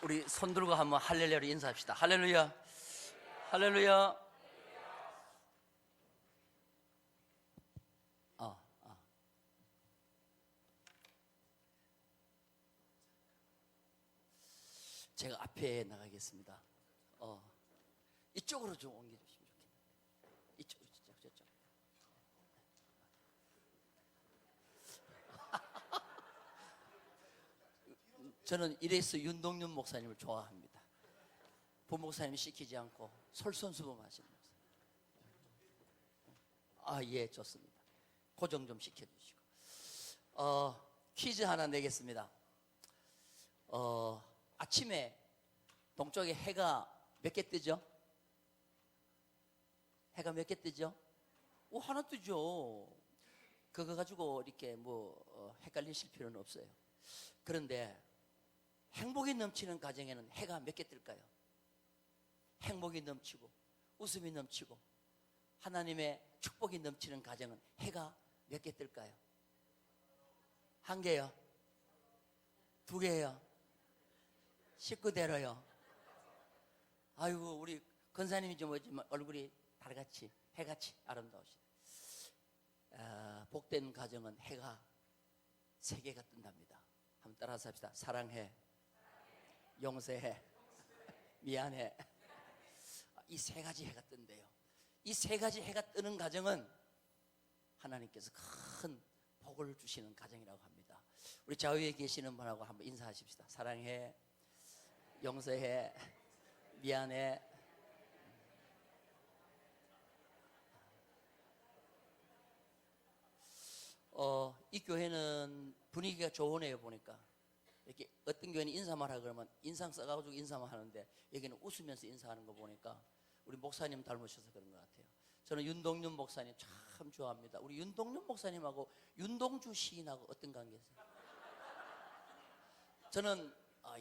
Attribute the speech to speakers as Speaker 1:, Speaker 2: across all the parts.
Speaker 1: 우리 손 들고 한번 할렐루야로 인사합시다. 할렐루야, 할렐루야. 제가 앞에 나가겠습니다. 이쪽으로 좀 옮겨주시면 좋겠네요. 이쪽. 저는 이래서 윤동윤 목사님을 좋아합니다. 부목사님이 시키지 않고 솔선수범하시는 목사님. 예, 좋습니다. 고정 좀 시켜주시고. 퀴즈 하나 내겠습니다. 아침에 동쪽에 해가 몇 개 뜨죠? 해가 몇 개 뜨죠? 하나 뜨죠. 그거 가지고 이렇게 헷갈리실 필요는 없어요. 그런데 행복이 넘치는 가정에는 해가 몇 개 뜰까요? 행복이 넘치고 웃음이 넘치고 하나님의 축복이 넘치는 가정은 해가 몇 개 뜰까요? 한 개요? 두 개요? 19대로요. 아이고, 우리 권사님이 좀 얼굴이 달같이 해같이 아름다우시네. 복된 가정은 해가 3개가 뜬답니다. 한번 따라서 합시다. 사랑해, 용서해, 미안해. 이 3가지 해가 뜬대요. 이 3가지 해가 뜨는 가정은 하나님께서 큰 복을 주시는 가정이라고 합니다. 우리 좌우에 계시는 분하고 한번 인사하십시다. 사랑해, 용서해, 미안해. 이 교회는 분위기가 좋으네요. 보니까 이렇게 어떤 교회는 인사만 하고 그러면 인상 써가지고 인사만 하는데 여기는 웃으면서 인사하는 거 보니까 우리 목사님 닮으셔서 그런 것 같아요. 저는 윤동윤 목사님 참 좋아합니다. 우리 윤동윤 목사님하고 윤동주 시인하고 어떤 관계세요? 저는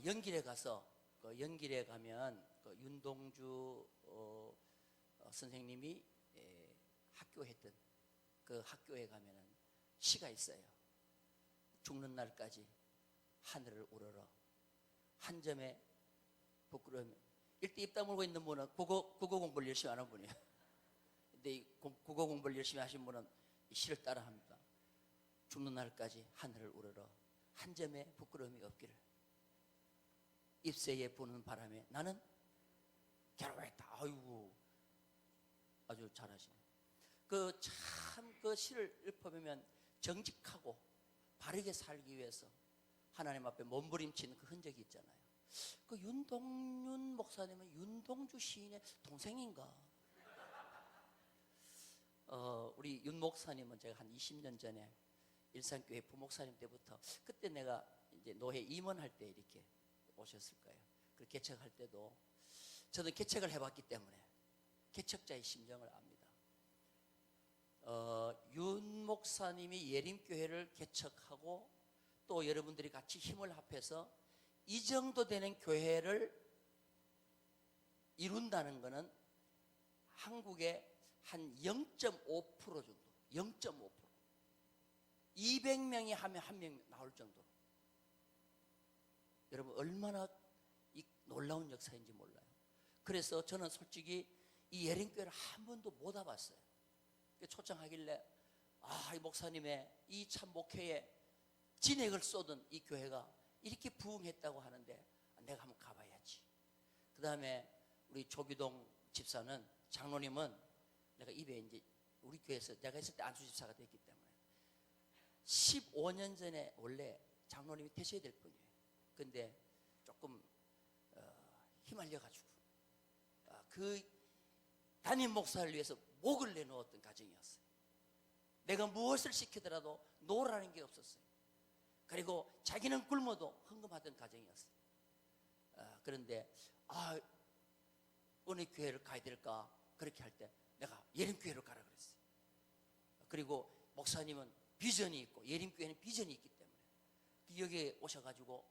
Speaker 1: 연길에 가서 연길에 가면 윤동주 선생님이 학교했던 그 학교에 가면은 시가 있어요. 죽는 날까지 하늘을 우러러 한 점의 부끄러움. 일대 입 다물고 있는 분은 국어 공부를 열심히 하는 분이에요. 근데 이 국어 공부를 열심히 하신 분은 이 시를 따라합니다. 죽는 날까지 하늘을 우러러 한 점의 부끄러움이 없기를. 잎새에 부는 바람에 나는 괴로워했다. 아이고, 아주 잘하시네. 그 시를 읊어보면 정직하고 바르게 살기 위해서 하나님 앞에 몸부림치는 그 흔적이 있잖아요. 그 윤동윤 목사님은 윤동주 시인의 동생인가? 우리 윤 목사님은 제가 한 20년 전에 일산교회 부목사님 때부터 그때 내가 이제 노회 임원할 때 이렇게 오셨을 거예요. 그 개척할 때도 저도 개척을 해봤기 때문에 개척자의 심정을 압니다. 윤 목사님이 예림교회를 개척하고 또 여러분들이 같이 힘을 합해서 이 정도 되는 교회를 이룬다는 것은 한국의 한 0.5% 정도, 0.5%. 200명이 하면 1명 나올 정도로. 여러분 얼마나 이 놀라운 역사인지 몰라요. 그래서 저는 솔직히 이 예림교회를 한 번도 못 와봤어요. 초청하길래 이 목사님의 이 참 목회에 진액을 쏟은 이 교회가 이렇게 부흥했다고 하는데 내가 한번 가봐야지. 그 다음에 우리 조기동 집사는 장로님은 내가 입에 이제 우리 교회에서 내가 했을 때 안수 집사가 됐기 때문에 15년 전에 원래 장로님이 되셔야 될 분이에요. 근데 조금 휘말려가지고 그 담임 목사를 위해서 목을 내놓았던 가정이었어요. 내가 무엇을 시키더라도 놓으라는 게 없었어요. 그리고 자기는 굶어도 헌금하던 가정이었어요. 그런데 어느 교회를 가야 될까 그렇게 할 때 내가 예림교회로 가라 그랬어요. 그리고 목사님은 비전이 있고 예림교회는 비전이 있기 때문에 여기에 오셔가지고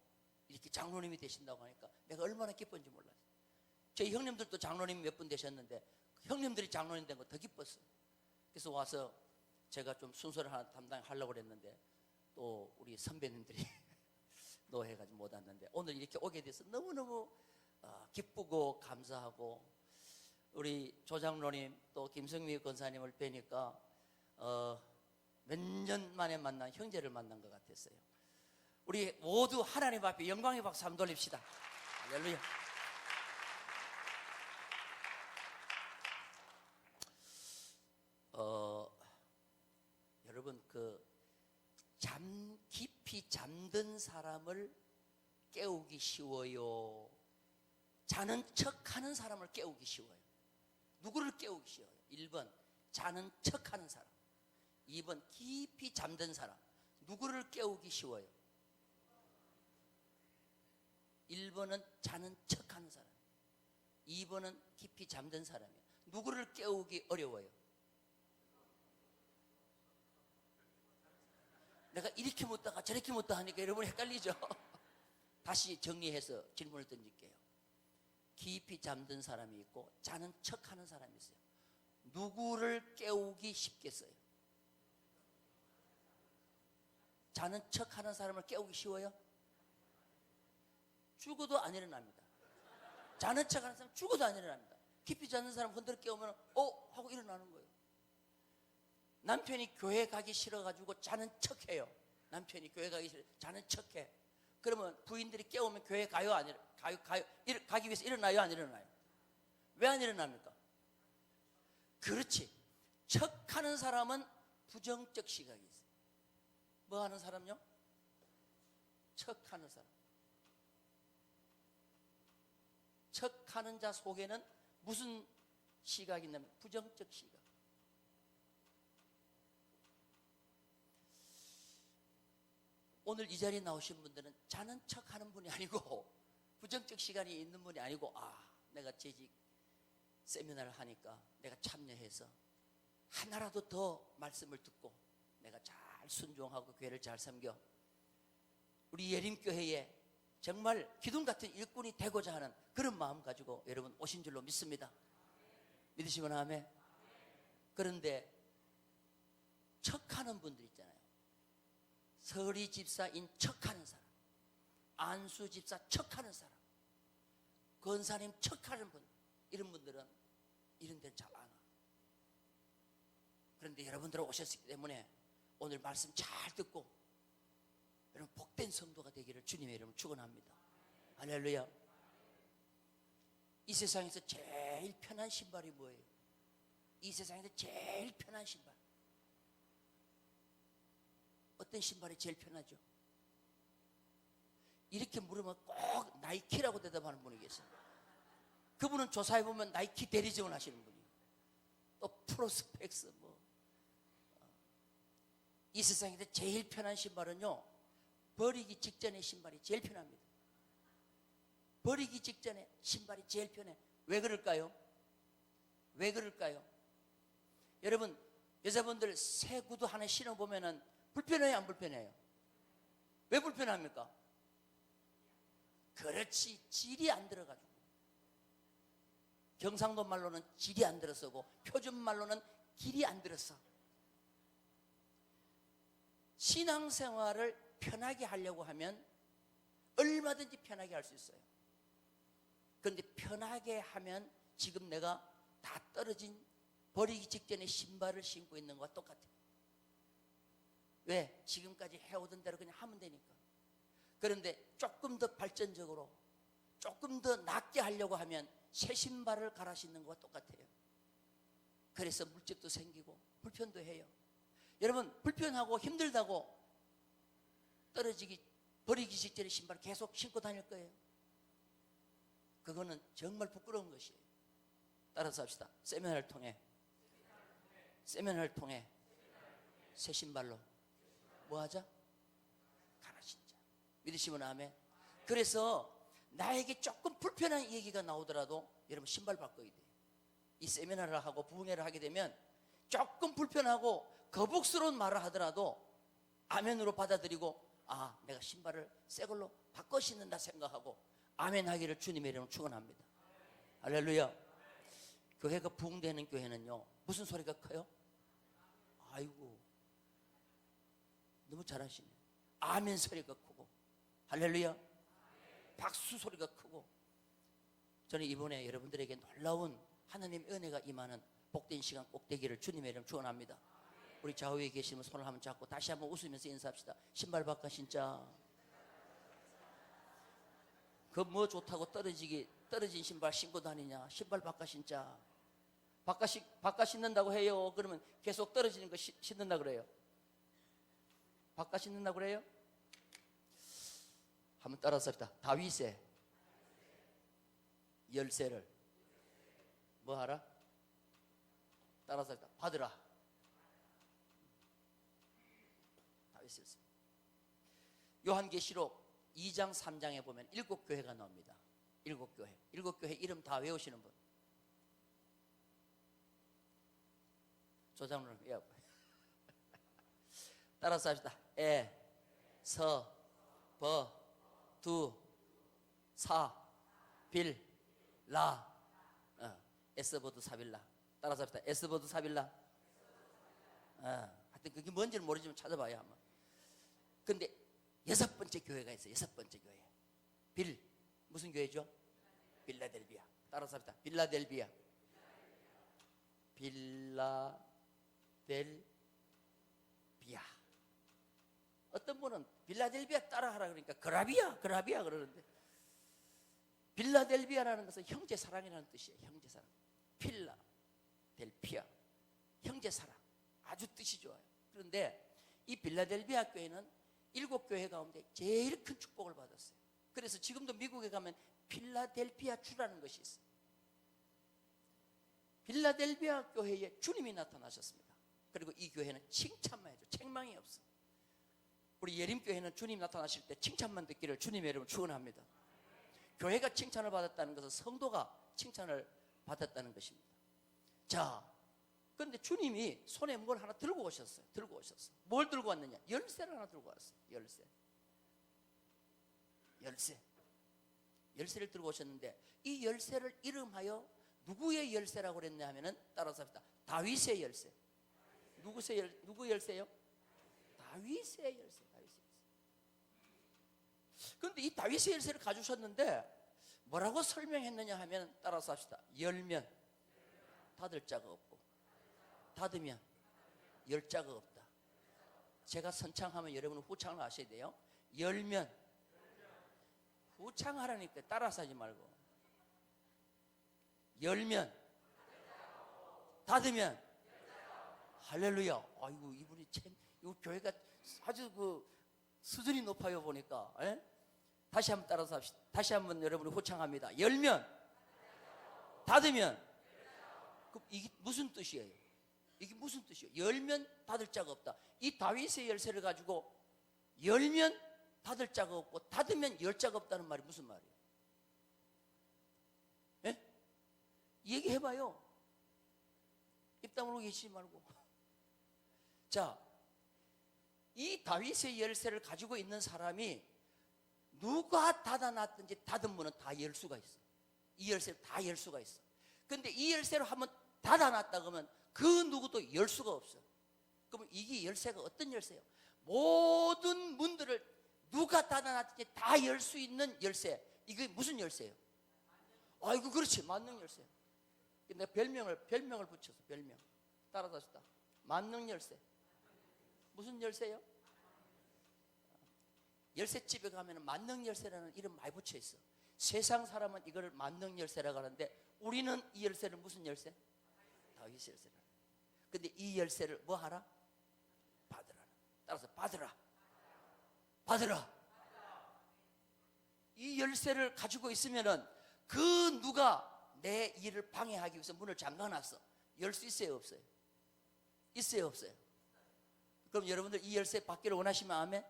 Speaker 1: 이렇게 장로님이 되신다고 하니까 내가 얼마나 기쁜지 몰라요. 저희 형님들도 장로님 몇 분 되셨는데 형님들이 장로님 된 거 더 기뻤어요. 그래서 와서 제가 좀 순서를 하나 담당하려고 그랬는데 또 우리 선배님들이 노해가지고 못 왔는데 오늘 이렇게 오게 돼서 너무너무 기쁘고 감사하고, 우리 조장로님 또 김성미 권사님을 뵈니까 몇 년 만에 만난 형제를 만난 것 같았어요. 우리 모두 하나님 앞에 영광의 박수 한번 돌립시다. 할렐루야. 여러분, 깊이 잠든 사람을 깨우기 쉬워요, 자는 척하는 사람을 깨우기 쉬워요? 누구를 깨우기 쉬워요? 1번 자는 척하는 사람, 2번 깊이 잠든 사람. 누구를 깨우기 쉬워요? 1번은 자는 척하는 사람, 2번은 깊이 잠든 사람이에요. 누구를 깨우기 어려워요? 내가 이렇게 묻다가 저렇게 묻다 하니까 여러분 헷갈리죠? 다시 정리해서 질문을 던질게요. 깊이 잠든 사람이 있고 자는 척하는 사람이 있어요. 누구를 깨우기 쉽겠어요? 자는 척하는 사람을 깨우기 쉬워요? 죽어도 안 일어납니다. 자는 척하는 사람 죽어도 안 일어납니다. 깊이 잠든 사람 흔들어 깨우면 하고 일어나는 거예요. 남편이 교회 가기 싫어가지고 자는 척해요. 남편이 교회 가기 싫어 자는 척해. 그러면 부인들이 깨우면 교회 가요? 안 가기 위해서 일어나요? 안 일어나요? 왜 안 일어납니까? 그렇지. 척하는 사람은 부정적 시각이 있어요. 뭐 하는 사람요? 척하는 사람. 척하는 자 속에는 무슨 시각이 있냐면 부정적 시각. 오늘 이 자리에 나오신 분들은 자는 척하는 분이 아니고 부정적 시간이 있는 분이 아니고, 내가 재직 세미나를 하니까 내가 참여해서 하나라도 더 말씀을 듣고 내가 잘 순종하고 교회를 잘 섬겨 우리 예림교회에 정말 기둥 같은 일꾼이 되고자 하는 그런 마음 가지고 여러분 오신 줄로 믿습니다. 믿으시면 아멘. 그런데 척하는 분들 있잖아요. 서리 집사인 척하는 사람, 안수 집사 척하는 사람, 권사님 척하는 분, 이런 분들은 이런 데는 잘 안 와. 그런데 여러분들 오셨기 때문에 오늘 말씀 잘 듣고 여러분 복된 성도가 되기를 주님의 이름으로 축원합니다. 할렐루야. 이 세상에서 제일 편한 신발이 뭐예요? 이 세상에서 제일 편한 신발, 어떤 신발이 제일 편하죠? 이렇게 물으면 꼭 나이키라고 대답하는 분이 계세요. 그분은 조사해보면 나이키 대리 지원하시는 분이에요. 또 프로스펙스 이 세상에서 제일 편한 신발은요, 버리기 직전의 신발이 제일 편합니다. 버리기 직전에 신발이 제일 편해. 왜 그럴까요? 왜 그럴까요? 여러분, 여자분들 새 구두 하나 신어보면은 불편해요, 안 불편해요? 왜 불편합니까? 그렇지, 질이 안 들어가지고. 경상도 말로는 질이 안 들어서고 표준 말로는 길이 안 들었어. 신앙생활을 편하게 하려고 하면 얼마든지 편하게 할 수 있어요. 그런데 편하게 하면 지금 내가 다 떨어진 버리기 직전에 신발을 신고 있는 것과 똑같아요. 왜? 지금까지 해오던 대로 그냥 하면 되니까. 그런데 조금 더 발전적으로 조금 더 낫게 하려고 하면 새 신발을 갈아 신는 것과 똑같아요. 그래서 물집도 생기고 불편도 해요. 여러분, 불편하고 힘들다고 버리기 직전에 신발을 계속 신고 다닐 거예요? 그거는 정말 부끄러운 것이에요. 따라서 합시다. 세미나를 통해 새 신발로 뭐 하자? 갈아 신자. 믿으시면 아멘. 그래서 나에게 조금 불편한 얘기가 나오더라도 여러분 신발 바꿔야 돼요. 이 세미나를 하고 부흥회를 하게 되면 조금 불편하고 거북스러운 말을 하더라도 아멘으로 받아들이고, 내가 신발을 새 걸로 바꿔 신는다 생각하고 아멘 하기를 주님의 이름으로 축원합니다. 할렐루야. 교회가 부흥되는 교회는요, 무슨 소리가 커요? 아이고, 너무 잘하시네. 아멘 소리가 크고. 할렐루야. 박수 소리가 크고, 저는 이번에 여러분들에게 놀라운 하나님의 은혜가 임하는 복된 시간 꼭 되기를 주님의 이름 축원합니다. 우리 좌우에 계시면 손을 한번 잡고 다시 한번 웃으면서 인사합시다. 신발 바꿔 신자. 그 뭐 좋다고 떨어진 신발 신고 다니냐? 신발 바꿔 신자. 바꿔 신는다고 해요. 그러면 계속 떨어지는 거 신는다 그래요. 바꿔 신는다 그래요? 한번 따라서 합시다. 다윗의 열쇠를 뭐 하라? 따라서 합시다. 받으라. 다윗의 열쇠. 요한계시록 2장 3장에 보면 7교회가 나옵니다. 7교회. 7교회 이름 다 외우시는 분? 조장로는 외워. 따라서 합시다. 에, 서, 버, 두, 사, 빌, 라. 에스버드 사빌라. 따라서 합시다. 에스버드 사빌라. 하여튼 그게 뭔지는 모르지만 찾아봐야 한번. 근데 6번째 교회가 있어요. 6번째 교회. 빌, 무슨 교회죠? 빌라델비아. 따라서 합시다. 빌라델비아. 빌라델비아. 어떤 분은 빌라델비아 따라하라 그러니까 그라비아 그러는데, 빌라델비아라는 것은 형제 사랑이라는 뜻이에요. 형제 사랑. 필라델피아, 형제 사랑. 아주 뜻이 좋아요. 그런데 이 빌라델비아 교회는 7교회 가운데 제일 큰 축복을 받았어요. 그래서 지금도 미국에 가면 필라델피아 주라는 것이 있어요. 빌라델비아 교회에 주님이 나타나셨습니다. 그리고 이 교회는 칭찬만 해줘. 책망이 없어. 우리 예림교회는 주님 나타나실 때 칭찬만 듣기를 주님의 이름으로 축원합니다. 교회가 칭찬을 받았다는 것은 성도가 칭찬을 받았다는 것입니다. 자, 그런데 주님이 손에 뭘 하나 들고 오셨어요. 뭘 들고 왔느냐? 열쇠를 하나 들고 왔어요. 열쇠를 들고 오셨는데, 이 열쇠를 이름하여 누구의 열쇠라고 그랬냐 하면은, 따라서 합시다. 다윗의 열쇠. 누구 열쇠요? 다윗의 열쇠. 그런데 이 다윗의 열쇠를 가져오셨는데 뭐라고 설명했느냐 하면, 따라서 합시다. 열면 닫을 자가 없고, 닫으면 열 자가 없다. 제가 선창하면 여러분은 후창을 하셔야 돼요. 열면 후창하라니까 따라서 하지 말고. 열면 닫으면 할렐루야. 아이고 이분이 참, 이 교회가 아주 그 수준이 높아요 보니까. 에? 다시 한번 따라서 합시다. 다시 한번 여러분이 호창합니다. 열면 닫으면. 그럼 이게 무슨 뜻이에요? 이게 무슨 뜻이에요? 열면 닫을 자가 없다. 이 다윗의 열쇠를 가지고 열면 닫을 자가 없고 닫으면 열 자가 없다는 말이 무슨 말이에요? 예? 얘기해봐요. 입 다물고 계시지 말고. 자, 이 다윗의 열쇠를 가지고 있는 사람이 누가 닫아놨든지 닫은 문은 다 열 수가 있어. 이 열쇠를 다 열 수가 있어. 근데 이 열쇠로 한번 닫아놨다 그러면 그 누구도 열 수가 없어. 그러면 이게 열쇠가 어떤 열쇠예요? 모든 문들을 누가 닫아놨든지 다 열 수 있는 열쇠. 이게 무슨 열쇠예요? 아이고 그렇지, 만능 열쇠. 내가 별명을 붙였어. 별명. 따라서 합시다. 만능 열쇠. 무슨 열쇠요? 열쇠집에 가면 만능 열쇠라는 이름 많이 붙여 있어. 세상 사람은 이걸 만능 열쇠라고 하는데, 우리는 이 열쇠를 무슨 열쇠? 다윗 열쇠라. 근데 이 열쇠를 뭐 하라? 받으라. 따라서 받으라. 이 열쇠를 가지고 있으면은 그 누가 내 일을 방해하기 위해서 문을 잠가놨어. 열 수 있어요, 없어요? 있어요, 없어요? 그럼 여러분들 이 열쇠 받기를 원하시면 아멘?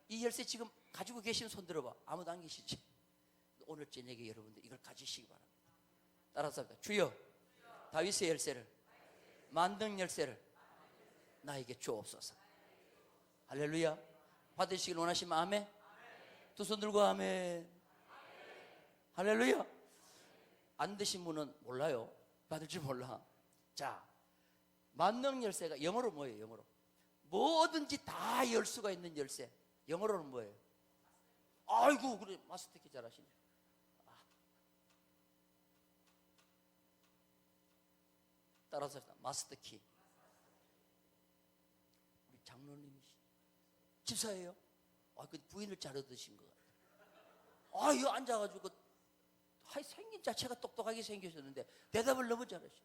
Speaker 1: 이 열쇠 지금 가지고 계신 손 들어봐. 아무도 안 계시지? 오늘 저녁에 여러분들 이걸 가지시기 바랍니다. 따라서 합니다. 주여, 다윗의 열쇠를, 만능 열쇠를 나에게 주옵소서. 할렐루야. 받으시길 원하시면 아멘? 두 손 들고 아멘. 할렐루야. 안 드신 분은 몰라요. 받을 줄 몰라. 자, 만능 열쇠가 영어로 뭐예요? 영어로 뭐든지 다 열 수가 있는 열쇠. 영어로는 뭐예요? 아이고, 그래, 마스터키 잘하시네. 따라서 마스터키. 우리 장로님이 집사예요? 그 부인을 잘 얻으신 것 같아요. 이거 앉아가지고 생긴 자체가 똑똑하게 생기셨는데 대답을 너무 잘하셔.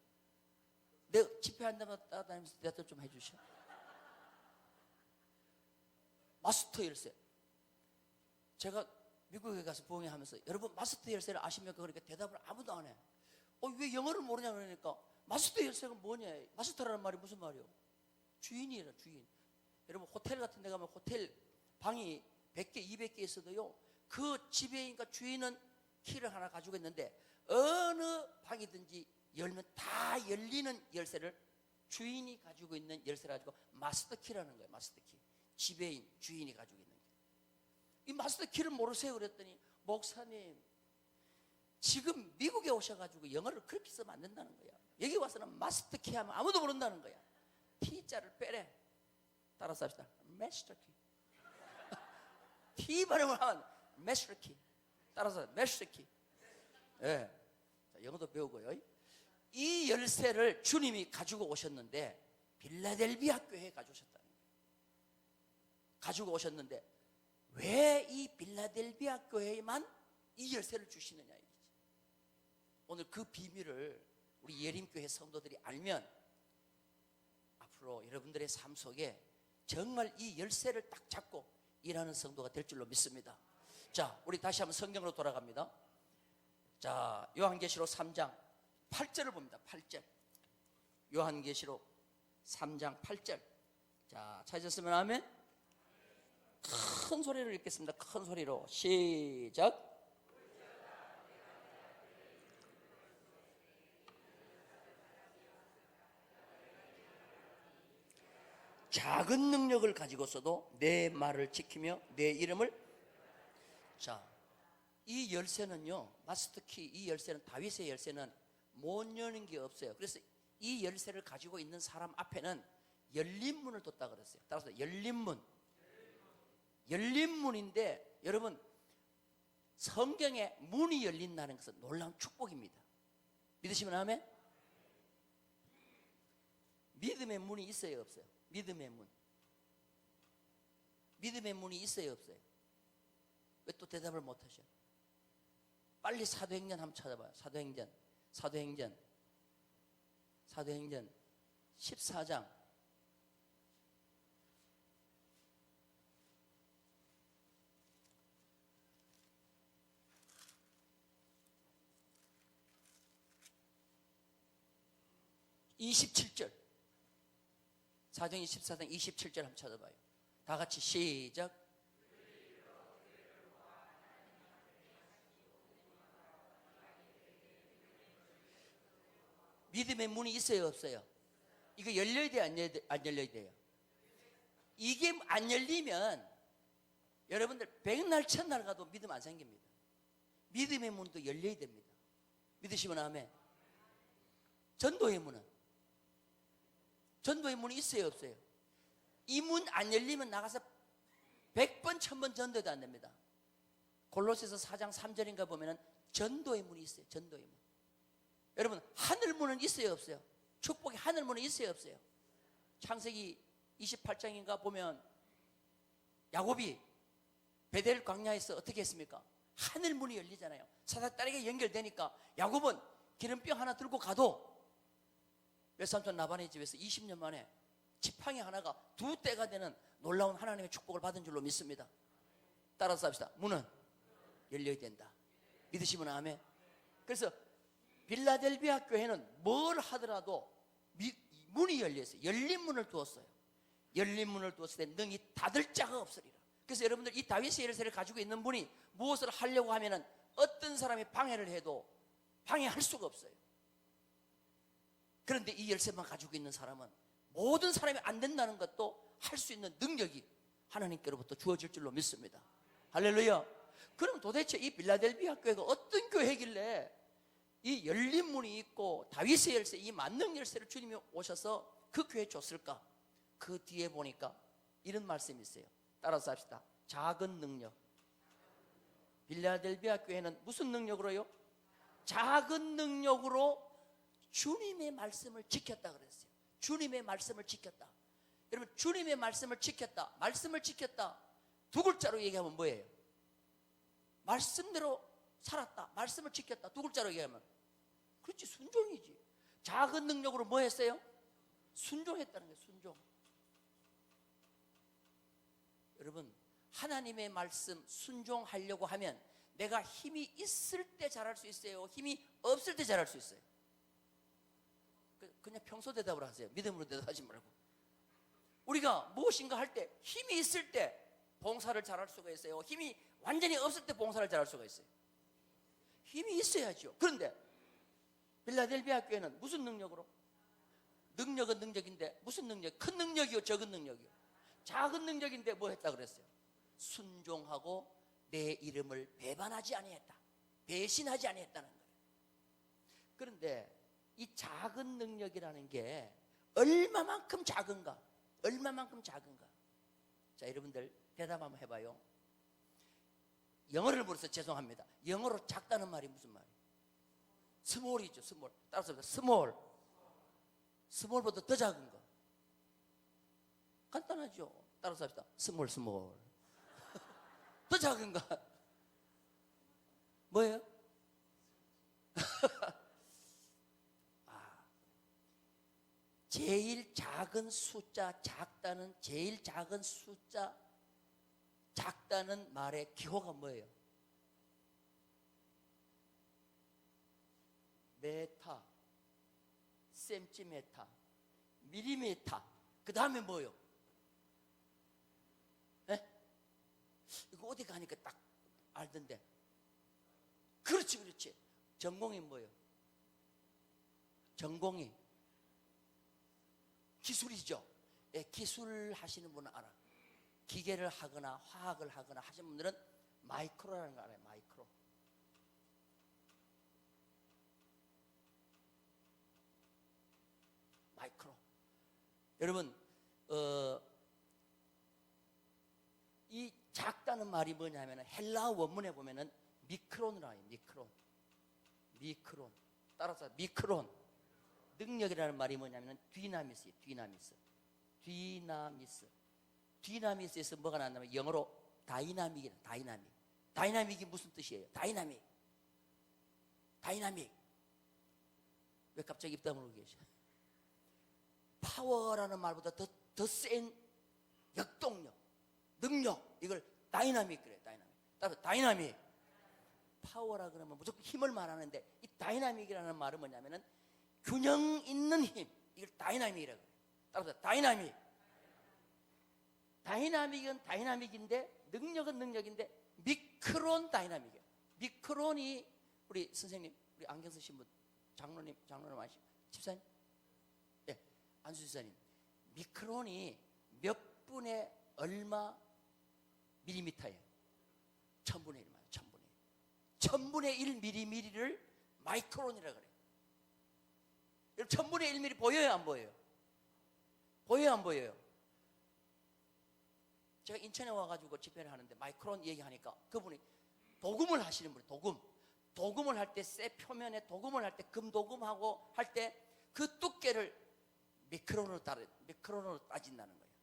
Speaker 1: 내가 집회 한다면 따라다니면서 대답 좀 해주셔. 마스터 열쇠. 제가 미국에 가서 부흥회하면서 여러분 마스터 열쇠를 아십니까? 그러니까 대답을 아무도 안 해. 왜 영어를 모르냐 그러니까 마스터 열쇠가 뭐냐? 마스터라는 말이 무슨 말이요? 주인이라, 주인. 여러분 호텔 같은 데 가면 호텔 방이 100개, 200개 있어도요, 그 지배인과 주인은 키를 하나 가지고 있는데 어느 방이든지 열면 다 열리는 열쇠를 주인이 가지고 있는 열쇠를 가지고 마스터 키라는 거예요. 마스터 키. 지배인, 주인이 가지고 있는 게. 이 마스터 키를 모르세요? 그랬더니 목사님, 지금 미국에 오셔가지고 영어를 그렇게 쓰면 안 된다는 거야. 여기 와서는 마스터 키 하면 아무도 모른다는 거야. T자를 빼래. 따라서 합시다. 마스터 키. T 발음을 하면 마스터 키. 따라서 마스터 키. 예. 자, 영어도 배우고요. 이 열쇠를 주님이 가지고 오셨는데 빌라델비아 교회에 가져오셨다는 거예요. 가지고 오셨는데 왜 이 빌라델비아 교회에만 이 열쇠를 주시느냐 이거지. 오늘 그 비밀을 우리 예림교회 성도들이 알면 앞으로 여러분들의 삶 속에 정말 이 열쇠를 딱 잡고 일하는 성도가 될 줄로 믿습니다. 자, 우리 다시 한번 성경으로 돌아갑니다. 자, 요한계시록 3장 8절을 봅니다. 8절. 요한계시록 3장 8절. 자, 찾으셨으면 아멘. 큰 소리로 읽겠습니다. 큰 소리로 시작. 작은 능력을 가지고서도 내 말을 지키며 내 이름을. 자, 이 열쇠는요, 마스터키, 이 열쇠는, 다윗의 열쇠는 못 여는 게 없어요. 그래서 이 열쇠를 가지고 있는 사람 앞에는 열린 문을 뒀다 그랬어요. 따라서 열린 문. 열린 문인데 여러분, 성경에 문이 열린다는 것은 놀라운 축복입니다. 믿으시면 아멘? 믿음의 문이 있어요, 없어요? 믿음의 문. 믿음의 문이 있어요, 없어요? 왜 또 대답을 못 하셔? 빨리 사도행전 한번 찾아봐요. 사도행전 14장. (27절) 사도행전 14장 27절 한번 찾아봐요. 다 같이 시작. 믿음의 문이 있어요, 없어요? 이거 열려야 돼요, 안 열려야 돼요? 이게 안 열리면 여러분들 백날 천날 가도 믿음 안 생깁니다. 믿음의 문도 열려야 됩니다. 믿으시면 아멘. 전도의 문이 있어요, 없어요? 이 문 안 열리면 나가서 100번 1000번 전도해도 안 됩니다. 골로새서 4장 3절인가 보면은 전도의 문이 있어요. 전도의 문. 여러분, 하늘 문은 있어요, 없어요? 축복의 하늘 문은 있어요, 없어요? 창세기 28장인가 보면 야곱이 베델 광야에서 어떻게 했습니까? 하늘 문이 열리잖아요. 사닥다리가 연결되니까 야곱은 기름병 하나 들고 가도 외삼촌 라반의 집에서 20년 만에 지팡이 하나가 2대가 되는 놀라운 하나님의 축복을 받은 줄로 믿습니다. 따라서 합시다. 문은 열려야 된다. 믿으시면 아멘. 그래서 빌라델비아 교회는 뭘 하더라도 문이 열렸어요. 열린 문을 두었어요. 열린 문을 두었을 때 능히 닫을 자가 없으리라. 그래서 여러분들 이 다윗의 열쇠를 가지고 있는 분이 무엇을 하려고 하면은 어떤 사람이 방해를 해도 방해할 수가 없어요. 그런데 이 열쇠만 가지고 있는 사람은 모든 사람이 안 된다는 것도 할 수 있는 능력이 하나님께로부터 주어질 줄로 믿습니다. 할렐루야. 그럼 도대체 이 빌라델비아 교회가 어떤 교회길래 이 열린 문이 있고 다윗의 열쇠, 이 만능 열쇠를 주님이 오셔서 그 교회에 줬을까? 그 뒤에 보니까 이런 말씀이 있어요. 따라서 합시다. 작은 능력. 빌라델비아 교회는 무슨 능력으로요? 작은 능력으로 주님의 말씀을 지켰다 그랬어요. 주님의 말씀을 지켰다. 여러분, 주님의 말씀을 지켰다. 말씀을 지켰다. 두 글자로 얘기하면 뭐예요? 말씀대로 살았다. 말씀을 지켰다. 두 글자로 얘기하면 그렇지, 순종이지. 작은 능력으로 뭐 했어요? 순종했다는 거예요. 순종. 여러분, 하나님의 말씀 순종하려고 하면 내가 힘이 있을 때 잘할 수 있어요? 힘이 없을 때 잘할 수 있어요? 그냥 평소 대답을 하세요. 믿음으로 대답하지 말고. 우리가 무엇인가 할 때 힘이 있을 때 봉사를 잘할 수가 있어요? 힘이 완전히 없을 때 봉사를 잘할 수가 있어요? 힘이 있어야죠. 그런데 빌라델비아 교회는 무슨 능력으로? 능력은 능력인데 무슨 능력? 큰 능력이요, 적은 능력이요? 작은 능력인데 뭐 했다 그랬어요? 순종하고 내 이름을 배반하지 아니했다. 배신하지 아니했다는 거예요. 그런데 이 작은 능력이라는 게 얼마만큼 작은가? 얼마만큼 작은가? 자, 여러분들 대답 한번 해봐요. 영어를 물어서 죄송합니다. 영어로 작다는 말이 무슨 말이에요? 스몰이죠, 스몰. 따라서 스몰. 스몰보다 더 작은 거. 간단하죠. 따라서 합시다. 스몰, 스몰. 더 작은 거. 뭐예요? 제일 작은 숫자, 작다는, 제일 작은 숫자, 작다는 말의 기호가 뭐예요? 메타, 센티메타, 밀리미터. 그 다음에 뭐예요? 에? 이거 어디 가니까 딱 알던데. 그렇지, 그렇지. 전공이 뭐예요? 전공이 기술이죠. 예, 기술 하시는 분은 알아. 기계를 하거나 화학을 하거나 하시는 분들은 마이크로라는 거 알아요. 마이크로. 마이크로. 여러분, 이 작다는 말이 뭐냐면 헬라 원문에 보면은 미크론이라고 해요. 미크론. 미크론. 따라서 미크론. 능력이라는 말이 뭐냐면 디나미스예요. 디나미스. 디나미스. 디나미스에서 뭐가 나왔냐면 영어로 다이나믹이라. 다이나믹. 다이나믹이 무슨 뜻이에요? 다이나믹. 다이나믹. 왜 갑자기 입 다물고 계셔? 파워라는 말보다 더 센 역동력, 능력, 이걸 다이나믹 그래요. 다이나믹. 따라서 다이나믹. 파워라 그러면 무조건 힘을 말하는데 이 다이나믹이라는 말은 뭐냐면은 균형 있는 힘, 이걸 다이나믹이라고 해요. 따라서 다이나믹. 다이나믹은 다이나믹인데 능력은 능력인데 미크론 다이나믹이에요. 미크론이 우리 선생님, 우리 안경 쓰신 분, 장로님 아시죠? 집사님? 네, 안수 집사님. 미크론이 몇 분의 얼마 밀리미터예요? 1000분의 1만, 1000분의 1. 1000분의 1 밀리미터를 마이크론이라고 그래요. 여러분, 1000분의 1 밀리 보여요, 안 보여요? 보여요, 안 보여요? 제가 인천에 와가지고 집회를 하는데 마이크론 얘기하니까 그분이 도금을 하시는 분이 도금을 할 때 쇠 표면에 도금을 할 때 금도금하고 할 때 그 두께를 미크론으로 따진다는 거예요.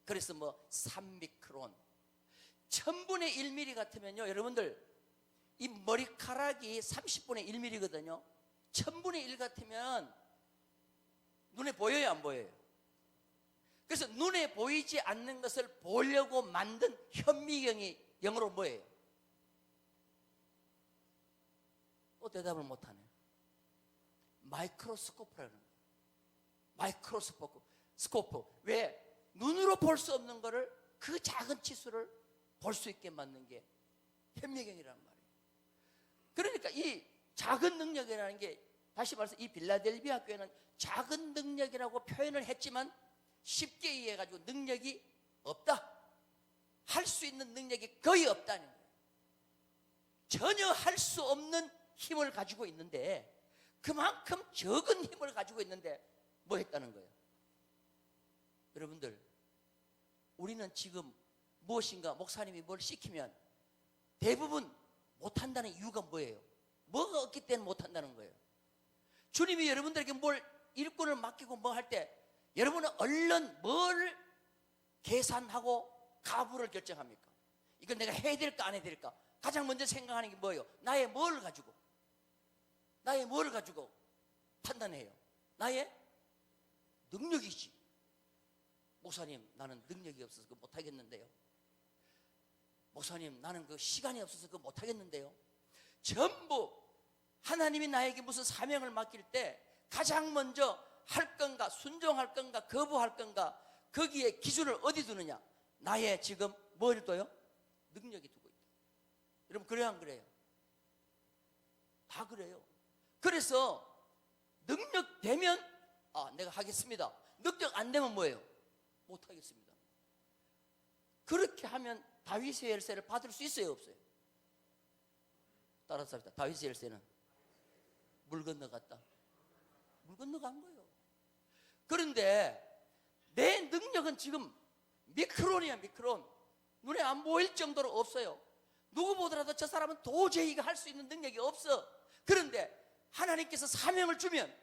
Speaker 1: 그래서 뭐 3미크론 1000분의 1mm 같으면요, 여러분들 이 머리카락이 30분의 1mm거든요. 1000분의 1 같으면 눈에 보여요, 안 보여요? 그래서 눈에 보이지 않는 것을 보려고 만든 현미경이 영어로 뭐예요? 또 대답을 못하네. 마이크로스코프라는 거예요. 마이크로스코프. 왜? 눈으로 볼 수 없는 거를, 그 작은 치수를 볼 수 있게 만든 게 현미경이란 말이에요. 그러니까 이 작은 능력이라는 게, 다시 말해서 이 빌라델비아 교회는 작은 능력이라고 표현을 했지만 쉽게 이해해가지고 능력이 없다. 할 수 있는 능력이 거의 없다는 거예요. 전혀 할 수 없는 힘을 가지고 있는데, 그만큼 적은 힘을 가지고 있는데 뭐 했다는 거예요? 여러분들, 우리는 지금 무엇인가 목사님이 뭘 시키면 대부분 못한다는 이유가 뭐예요? 뭐가 없기 때문에 못한다는 거예요? 주님이 여러분들에게 뭘 일꾼을 맡기고 뭐 할 때 여러분은 얼른 뭘 계산하고 가부를 결정합니까? 이걸 내가 해야 될까 안 해야 될까? 가장 먼저 생각하는 게 뭐예요? 나의 뭘 가지고 판단해요? 나의 능력이지. 목사님, 나는 능력이 없어서 그거 못하겠는데요. 목사님, 나는 그 시간이 없어서 그거 못하겠는데요. 전부 하나님이 나에게 무슨 사명을 맡길 때 가장 먼저 할 건가, 순종할 건가, 거부할 건가, 거기에 기준을 어디 두느냐? 나의 지금 뭘 둬요? 능력이 두고 있다. 여러분, 그래요 안 그래요? 다 그래요. 그래서 능력 되면 내가 하겠습니다. 능력 안 되면 뭐예요? 못 하겠습니다. 그렇게 하면 다윗의 열쇠를 받을 수 있어요, 없어요? 따라서 합시다. 다윗의 열쇠는 물 건너갔다. 물 건너간 거예요. 그런데 내 능력은 지금 미크론이야, 미크론. 눈에 안 보일 정도로 없어요. 누구 보더라도 저 사람은 도저히 할 수 있는 능력이 없어. 그런데 하나님께서 사명을 주면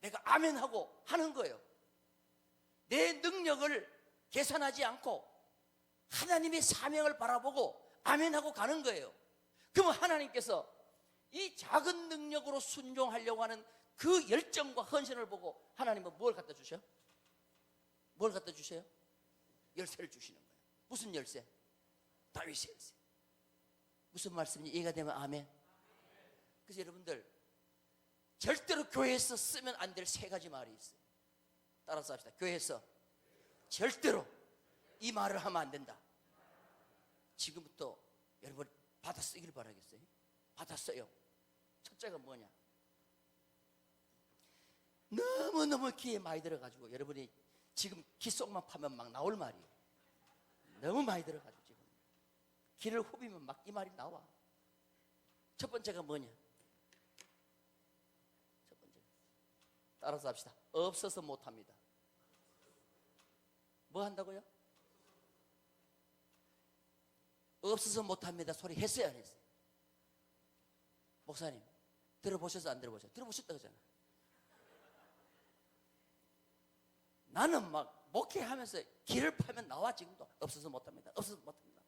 Speaker 1: 내가 아멘하고 하는 거예요. 내 능력을 계산하지 않고 하나님의 사명을 바라보고 아멘하고 가는 거예요. 그러면 하나님께서 이 작은 능력으로 순종하려고 하는 그 열정과 헌신을 보고 하나님은 뭘 갖다 주셔요? 뭘 갖다 주셔요? 열쇠를 주시는 거예요. 무슨 열쇠? 다윗의 열쇠. 무슨 말씀인지 이해가 되면 아멘. 그래서 여러분들, 절대로 교회에서 쓰면 안 될 세 가지 말이 있어요. 따라서 합시다. 교회에서 절대로 이 말을 하면 안 된다. 지금부터 여러분 받아 쓰기를 바라겠어요. 받아 써요. 첫째가 뭐냐? 너무너무 귀에 많이 들어가지고 여러분이 지금 귀 속만 파면 막 나올 말이에요. 너무 많이 들어가지고 지금 귀를 후비면 막 이 말이 나와. 첫 번째가 뭐냐? 첫 번째, 따라서 합시다. 없어서 못합니다. 뭐 한다고요? 없어서 못합니다 소리 했어요, 안 했어요? 목사님, 들어보셔서 안 들어보셔요? 들어보셨다 그러잖아. 나는 막 목회하면서 길을 파면 나와. 지금도 없어서 못합니다. 없어서 못합니다.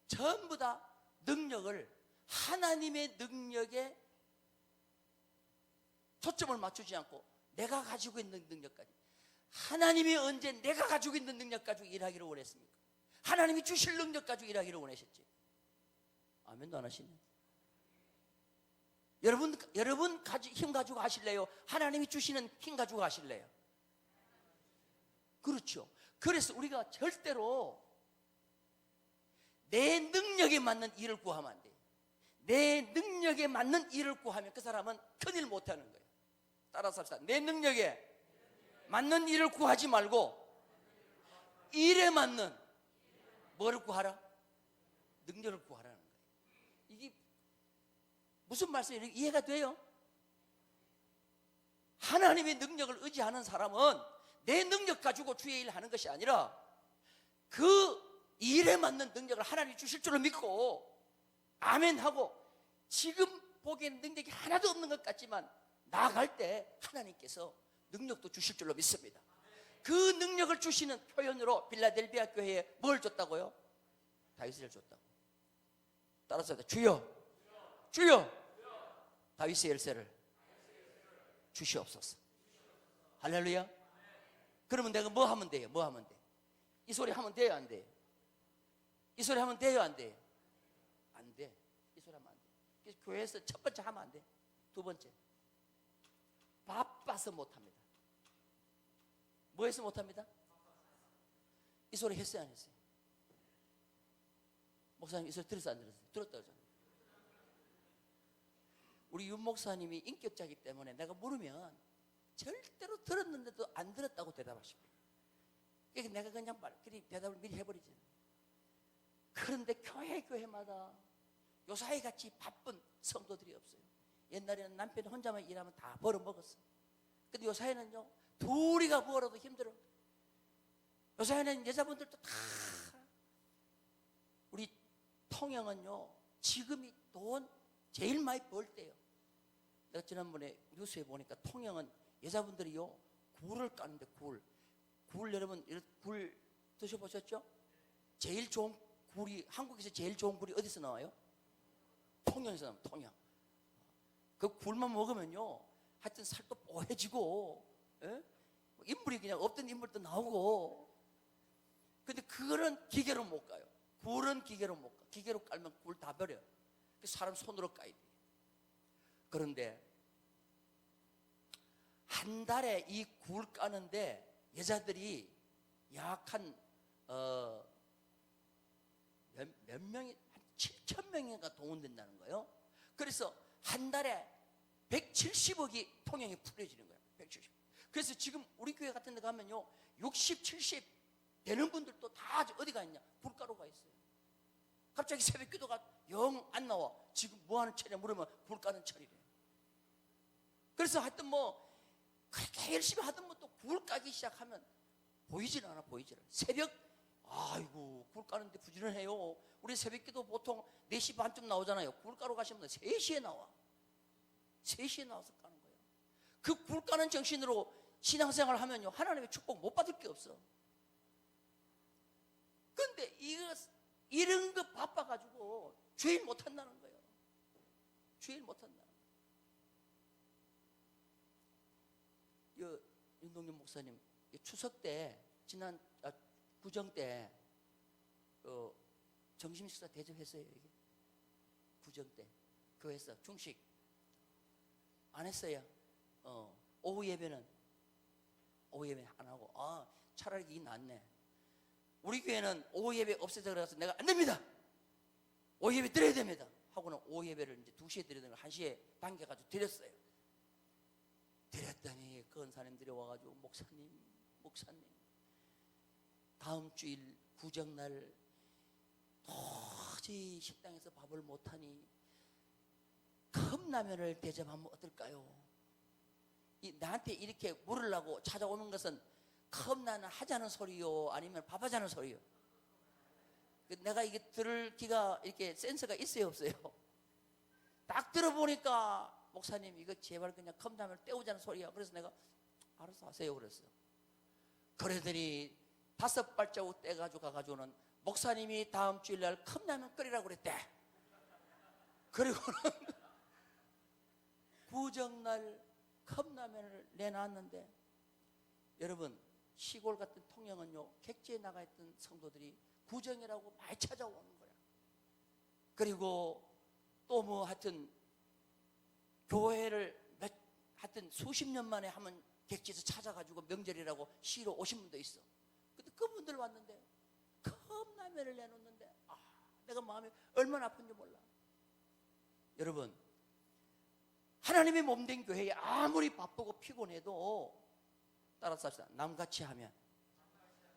Speaker 1: 전부 다 능력을 하나님의 능력에 초점을 맞추지 않고 내가 가지고 있는 능력까지, 하나님이 언제 내가 가지고 있는 능력 가지고 일하기를 원했습니까? 하나님이 주실 능력 가지고 일하기를 원하셨지. 아멘도 안 하시네. 여러분 힘 가지고 하실래요? 하나님이 주시는 힘 가지고 하실래요? 그렇죠. 그래서 우리가 절대로 내 능력에 맞는 일을 구하면 안 돼요. 내 능력에 맞는 일을 구하면 그 사람은 큰일 못하는 거예요. 따라서 합시다. 내 능력에 맞는 일을 구하지 말고 일에 맞는 뭐를 구하라? 능력을 구하라는 거예요. 이게 무슨 말씀이에요? 이해가 돼요? 하나님의 능력을 의지하는 사람은 내 능력 가지고 주의 일을 하는 것이 아니라 그 일에 맞는 능력을 하나님이 주실 줄을 믿고 아멘하고, 지금 보기엔 능력이 하나도 없는 것 같지만 나아갈 때 하나님께서 능력도 주실 줄로 믿습니다. 그 능력을 주시는 표현으로 빌라델비아 교회에 뭘 줬다고요? 다윗을 줬다고. 따라서 주여, 주여, 다윗의 열쇠를 주시옵소서. 할렐루야. 그러면 내가 뭐 하면 돼요? 뭐 하면 돼? 이 소리 하면 돼요, 안 돼요? 이 소리 하면 돼요, 안 돼요? 안 돼. 이 소리 하면 안 돼. 그래서 교회에서 첫 번째 하면 안 돼. 두 번째, 바빠서 못합니다. 뭐 해서 못합니다? 이 소리 했어요, 안 했어요? 목사님, 이 소리 들었어요, 안 들었어요? 들었다 그러잖아요. 우리 윤 목사님이 인격자이기 때문에 내가 물으면 절대로 들었는데도 안 들었다고 대답하십니다. 그러니까 내가 그냥 그리 대답을 미리 해버리지. 그런데 교회마다 요사이 같이 바쁜 성도들이 없어요. 옛날에는 남편이 혼자만 일하면 다 벌어먹었어. 근데 요사이는요, 둘이가 벌어도 힘들어. 요사이는 여자분들도 다, 우리 통영은요 지금이 돈 제일 많이 벌 때요. 내가 지난번에 뉴스에 보니까 통영은 여자분들이요 굴을 까는데 굴 여러분 굴 드셔보셨죠? 제일 좋은 굴이 한국에서 제일 좋은 굴이 어디서 나와요? 통영에서 나와요. 통영. 그 굴만 먹으면요 하여튼 살도 뽀해지고 예? 인물이 그냥 없던 인물도 나오고. 근데 그거는 기계로 못 가요. 굴은 기계로 못 가. 기계로 깔면 굴 다 버려요. 사람 손으로 까야 돼요. 그런데 한 달에 이 굴 까는데 여자들이 약 한 몇 명이 한 7,000명인가 동원된다는 거예요. 그래서 한 달에 170억이 통영에 풀려지는 거예요. 170. 그래서 지금 우리 교회 같은 데 가면요 60, 70 되는 분들도 다 어디 가 있냐? 굴가로 가 있어요. 갑자기 새벽 기도가 영 안 나와. 지금 뭐 하는 철이냐 물으면 굴 까는 철이래. 그래서 하여튼 뭐 그렇게 열심히 하던 것도 굴 까기 시작하면 보이질 않아. 새벽 아이고 굴 까는데 부지런해요. 우리 새벽 기도 보통 4시 반쯤 나오잖아요. 굴 까러 가시면 3시에 나와. 3시에 나와서 까는 거예요. 그 굴 까는 정신으로 신앙생활을 하면요 하나님의 축복 못 받을 게 없어. 근데 이런 거 바빠가지고 주일 못 한다는 거예요. 주일 못 한다는 거예요. 윤동현 목사님 추석 때 지난 구정 때 점심 식사 대접했어요. 이게 구정 때 교회에서 중식 안 했어요. 오후 예배는 안 하고 차라리 이게 낫네. 우리 교회는 오후 예배 없애자 그래서 내가 안 됩니다. 오후 예배 드려야 됩니다. 하고는 오후 예배를 이제 2시에 드리던 걸 1시에 당겨가지고 드렸어요. 드렸더니 그 은사님들이 와가지고 목사님 다음 주일 구정날 도저히 식당에서 밥을 못하니 컵라면을 대접하면 어떨까요? 나한테 이렇게 물으려고 찾아오는 것은 컵라면 하자는 소리요 아니면 밥 하자는 소리요? 내가 이게 들을 기가 이렇게 센서가 있어요 없어요? 딱 들어보니까 목사님 이거 제발 그냥 컵라면을 때우자는 소리야. 그래서 내가 알아서 하세요 그랬어. 그러더니 5발자국 떼가지고 가가지고는 목사님이 다음 주일날 컵라면 끓이라고 그랬대. 그리고는 구정날 컵라면을 내놨는데 여러분 시골 같은 통영은요 객지에 나가 있던 성도들이 구정이라고 많이 찾아오는 거야. 그리고 또 뭐 하여튼 교회를 하여튼 수십 년 만에 하면 객지에서 찾아가지고 명절이라고 쉬러 오신 분도 있어. 근데 그분들 왔는데 컵라면을 내놓는데 내가 마음이 얼마나 아픈지 몰라. 여러분 하나님의 몸된 교회에 아무리 바쁘고 피곤해도 따라서 합시다. 남같이 하면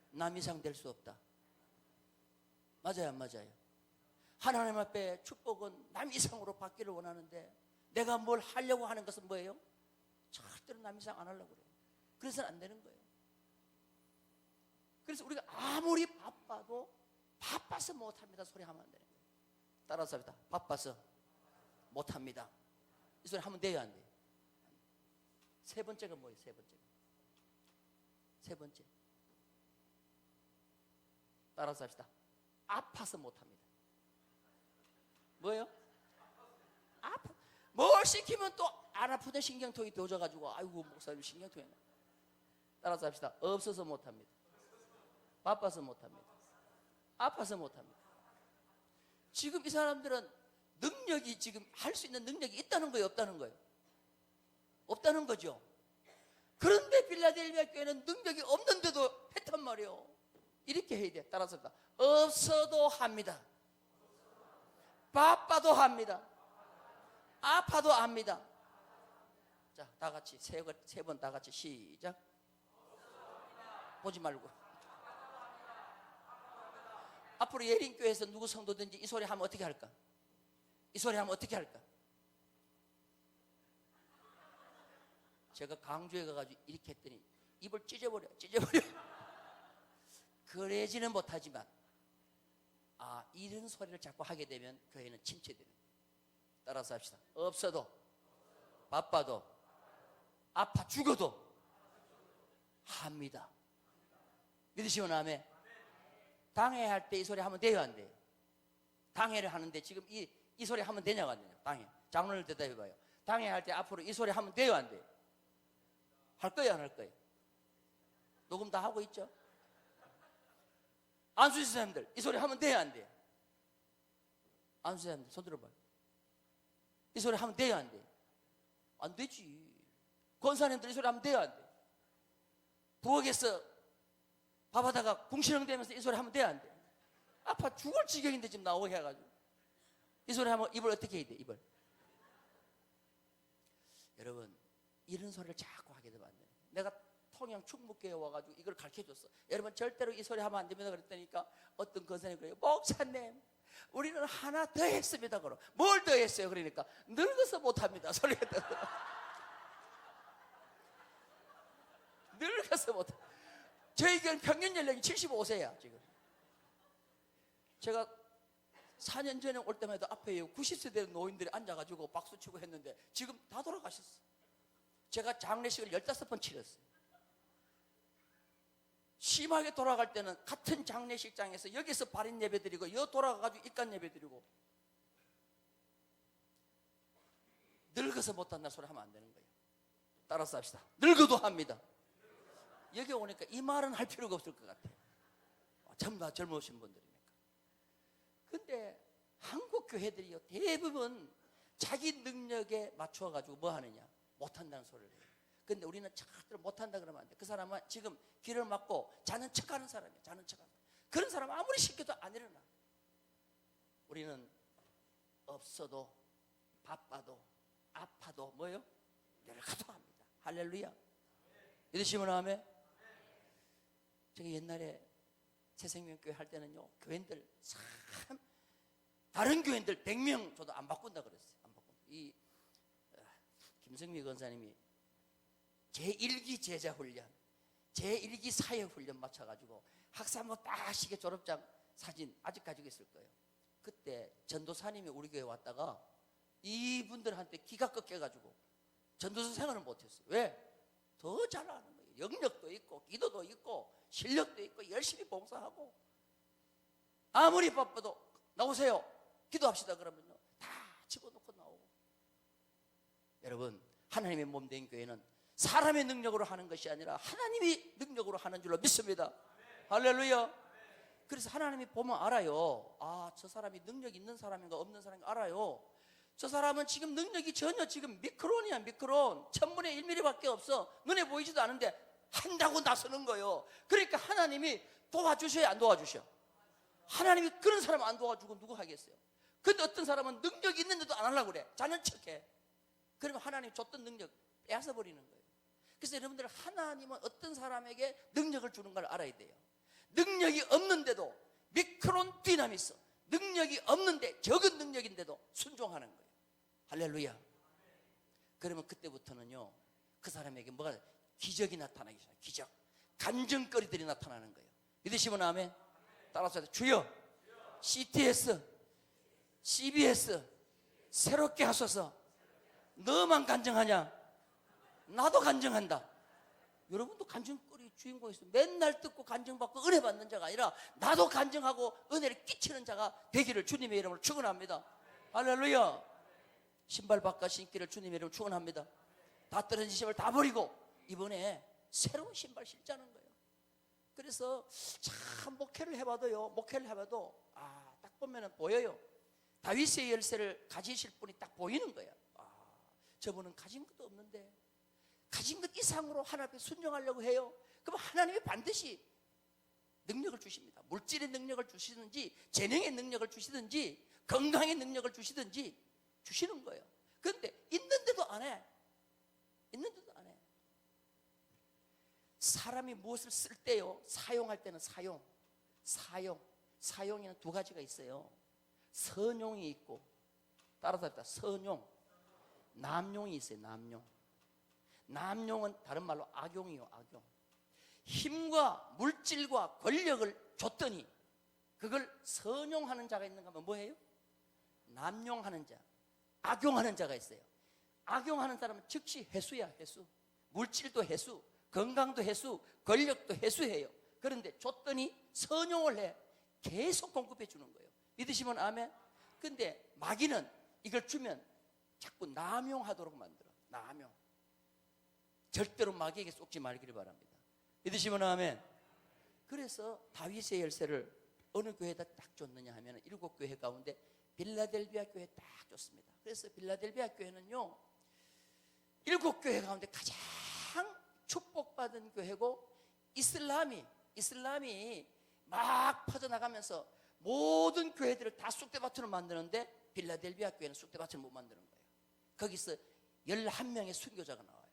Speaker 1: 남 이상 될 수 없다. 맞아요 안 맞아요? 하나님 앞에 축복은 남 이상으로 받기를 원하는데 내가 뭘 하려고 하는 것은 뭐예요? 절대로 남 이상 안 하려고 그래요. 그래서는 안 되는 거예요. 그래서 우리가 아무리 바빠도 바빠서 못합니다 소리 하면 안 되는 거예요. 따라서 합시다. 바빠서 못합니다. 이 소리 하면 돼요 안 돼요? 세 번째가 뭐예요? 세 번째 따라서 합시다. 아파서 못합니다. 뭐예요? 뭘 시키면 또 안 아프던 신경통이 되어져가지고 아이고 목사님 신경통이 나. 따라서 합시다. 없어서 못합니다. 바빠서 못합니다. 아파서 못합니다. 지금 이 사람들은 능력이 지금 할 수 있는 능력이 있다는 거예요 없다는 거예요? 없다는 거죠. 그런데 빌라델비아 교회는 능력이 없는데도 했단 말이에요. 이렇게 해야 돼. 따라서 합시다. 없어도 합니다. 바빠도 합니다. 아파도 합니다. 자, 다 같이 세 번 다 같이 시작. 보지 말고. 앞으로 예린교회에서 누구 성도든지 이 소리 하면 어떻게 할까? 이 소리 하면 어떻게 할까? 제가 강주에 가가지고 이렇게 했더니 입을 찢어버려. 그러지는 못하지만 이런 소리를 자꾸 하게 되면 교회는 침체되는 거예요. 따라서 합시다. 없어도, 바빠도, 아파 죽어도 합니다. 믿으시면 아멘. 당회할 때 이 소리 하면 돼요, 안 돼요? 당회를 하는데 지금 이 소리 하면 되냐고, 안 되냐고. 당회. 장로를 대답해봐요. 당회할 때 앞으로 이 소리 하면 돼요, 안 돼요? 할 거예요, 안 할 거예요? 녹음 다 하고 있죠? 안수지 선생님들, 이 소리 하면 돼요, 안 돼요? 안수지 선생님들, 손 들어봐요. 이 소리 하면 돼요, 안 돼요? 안 되지. 권사님들 이 소리 하면 돼요, 안 돼요? 부엌에서 밥하다가 궁시렁대면서 이 소리 하면 돼요, 안 돼요? 아파 죽을 지경인데 지금 나오게 해가지고 이 소리 하면 입을 어떻게 해야 돼? 입을. 여러분, 이런 소리를 자꾸 하게 되면 안 돼요. 내가 통영 충북교회 와가지고 이걸 가르쳐줬어. 여러분 절대로 이 소리 하면 안 됩니다 그랬다니까 어떤 권사님이 그래요. 목사님, 우리는 하나 더 했습니다. 그럼 뭘 더 했어요? 그러니까 늙어서 못합니다 소리가 들어요. 늙어서 못해. 저희 교회는 평균 연령이 75세야 지금. 제가 4년 전에 올 때마다 앞에 90세 된 노인들이 앉아가지고 박수치고 했는데 지금 다 돌아가셨어. 제가 장례식을 15번 치렀어요. 심하게 돌아갈 때는 같은 장례식장에서 여기서 발인 예배 드리고 여 돌아가가지고 입간 예배 드리고. 늙어서 못한다 소리 하면 안 되는 거예요. 따라서 합시다. 늙어도 합니다. 여기 오니까 이 말은 할 필요가 없을 것 같아요. 전부 다 젊으신 분들이니까. 근데 한국 교회들이요 대부분 자기 능력에 맞춰가지고 뭐 하느냐, 못한다는 소리를 해요. 근데 우리는 절대로 못한다 그러면 안 돼. 그 사람은 지금 귀를 막고 자는 척하는 사람이에요. 자는 척하는. 그런 사람 아무리 시켜도 안 일어나. 우리는 없어도 바빠도 아파도 뭐요? 늙어도 합니다. 할렐루야. 믿으시면 아멘. 제가 옛날에 새생명교회 할 때는요, 교인들 참 다른 교인들 100명 저도 안 바꾼다 그랬어요. 안 바꾼다. 이 김성미 권사님이 제1기 제자훈련, 제1기 사역훈련 맞춰가지고 학사모 딱 시계 졸업장 사진 아직 가지고 있을 거예요. 그때 전도사님이 우리 교회 왔다가 이분들한테 기가 꺾여가지고 전도사 생활을 못했어요. 왜? 더 잘하는 거예요. 영력도 있고 기도도 있고 실력도 있고 열심히 봉사하고 아무리 바빠도 나오세요 기도합시다 그러면요 다 집어넣고 나오고. 여러분, 하나님의 몸 된 교회는 사람의 능력으로 하는 것이 아니라 하나님이 능력으로 하는 줄로 믿습니다. 할렐루야. 그래서 하나님이 보면 알아요. 저 사람이 능력 있는 사람인가 없는 사람인가 알아요. 저 사람은 지금 능력이 전혀 지금 미크론이야. 미크론 1000분의 1mm밖에 없어. 눈에 보이지도 않은데 한다고 나서는 거예요. 그러니까 하나님이 도와주셔야 안 도와주셔? 하나님이 그런 사람 안 도와주고 누구 하겠어요? 근데 어떤 사람은 능력이 있는데도 안 하려고 그래. 자는 척해. 그러면 하나님이 줬던 능력 뺏어버리는 거예요. 그래서 여러분들, 하나님은 어떤 사람에게 능력을 주는 걸 알아야 돼요. 능력이 없는데도 미크론 디나미스, 능력이 없는데 적은 능력인데도 순종하는 거예요. 할렐루야. 그러면 그때부터는요 그 사람에게 뭐가 기적이 나타나기 시작해요. 기적, 간증거리들이 나타나는 거예요. 믿으시면 아멘. 따라서 주여 CTS, CBS 새롭게 하소서. 너만 간증하냐? 나도 간증한다. 여러분도 간증거리 주인공이 있어요. 맨날 듣고 간증받고 은혜 받는 자가 아니라 나도 간증하고 은혜를 끼치는 자가 되기를 주님의 이름으로 축원합니다. 할렐루야. 신발 바꿔 신기를 주님의 이름으로 축원합니다. 다 떨어진 신발 다 버리고 이번에 새로운 신발 신자는 거예요. 그래서 참 목회를 해봐도 딱 보면은 보여요. 다윗의 열쇠를 가지실 분이 딱 보이는 거야. 저분은 가진 것도 없는데 가진 것 이상으로 하나님 앞에 순종하려고 해요. 그럼 하나님이 반드시 능력을 주십니다. 물질의 능력을 주시든지 재능의 능력을 주시든지 건강의 능력을 주시든지 주시는 거예요. 그런데 있는데도 안 해. 있는데도 안 해. 사람이 무엇을 쓸 때요, 사용할 때는 사용에는 두 가지가 있어요. 선용이 있고, 따라서 합니다. 선용, 남용이 있어요. 남용은 다른 말로 악용이요. 악용. 힘과 물질과 권력을 줬더니 그걸 선용하는 자가 있는가 하면 뭐예요? 남용하는 자, 악용하는 자가 있어요. 악용하는 사람은 즉시 해수야, 해수. 물질도 해수, 건강도 해수, 권력도 해수해요. 그런데 줬더니 선용을 해. 계속 공급해 주는 거예요. 믿으시면 아멘. 근데 마귀는 이걸 주면 자꾸 남용하도록 만들어. 남용. 절대로 마귀에게 속지 말기를 바랍니다. 믿으시면 아멘. 그래서 다윗의 열쇠를 어느 교회에다 딱 줬느냐 하면 7교회 가운데 빌라델비아 교회에 딱 줬습니다. 그래서 빌라델비아 교회는요 7교회 가운데 가장 축복받은 교회고, 이슬람이 막 퍼져나가면서 모든 교회들을 다 쑥대밭으로 만드는데 빌라델비아 교회는 쑥대밭을 못 만드는 거예요. 거기서 11명의 순교자가 나와요.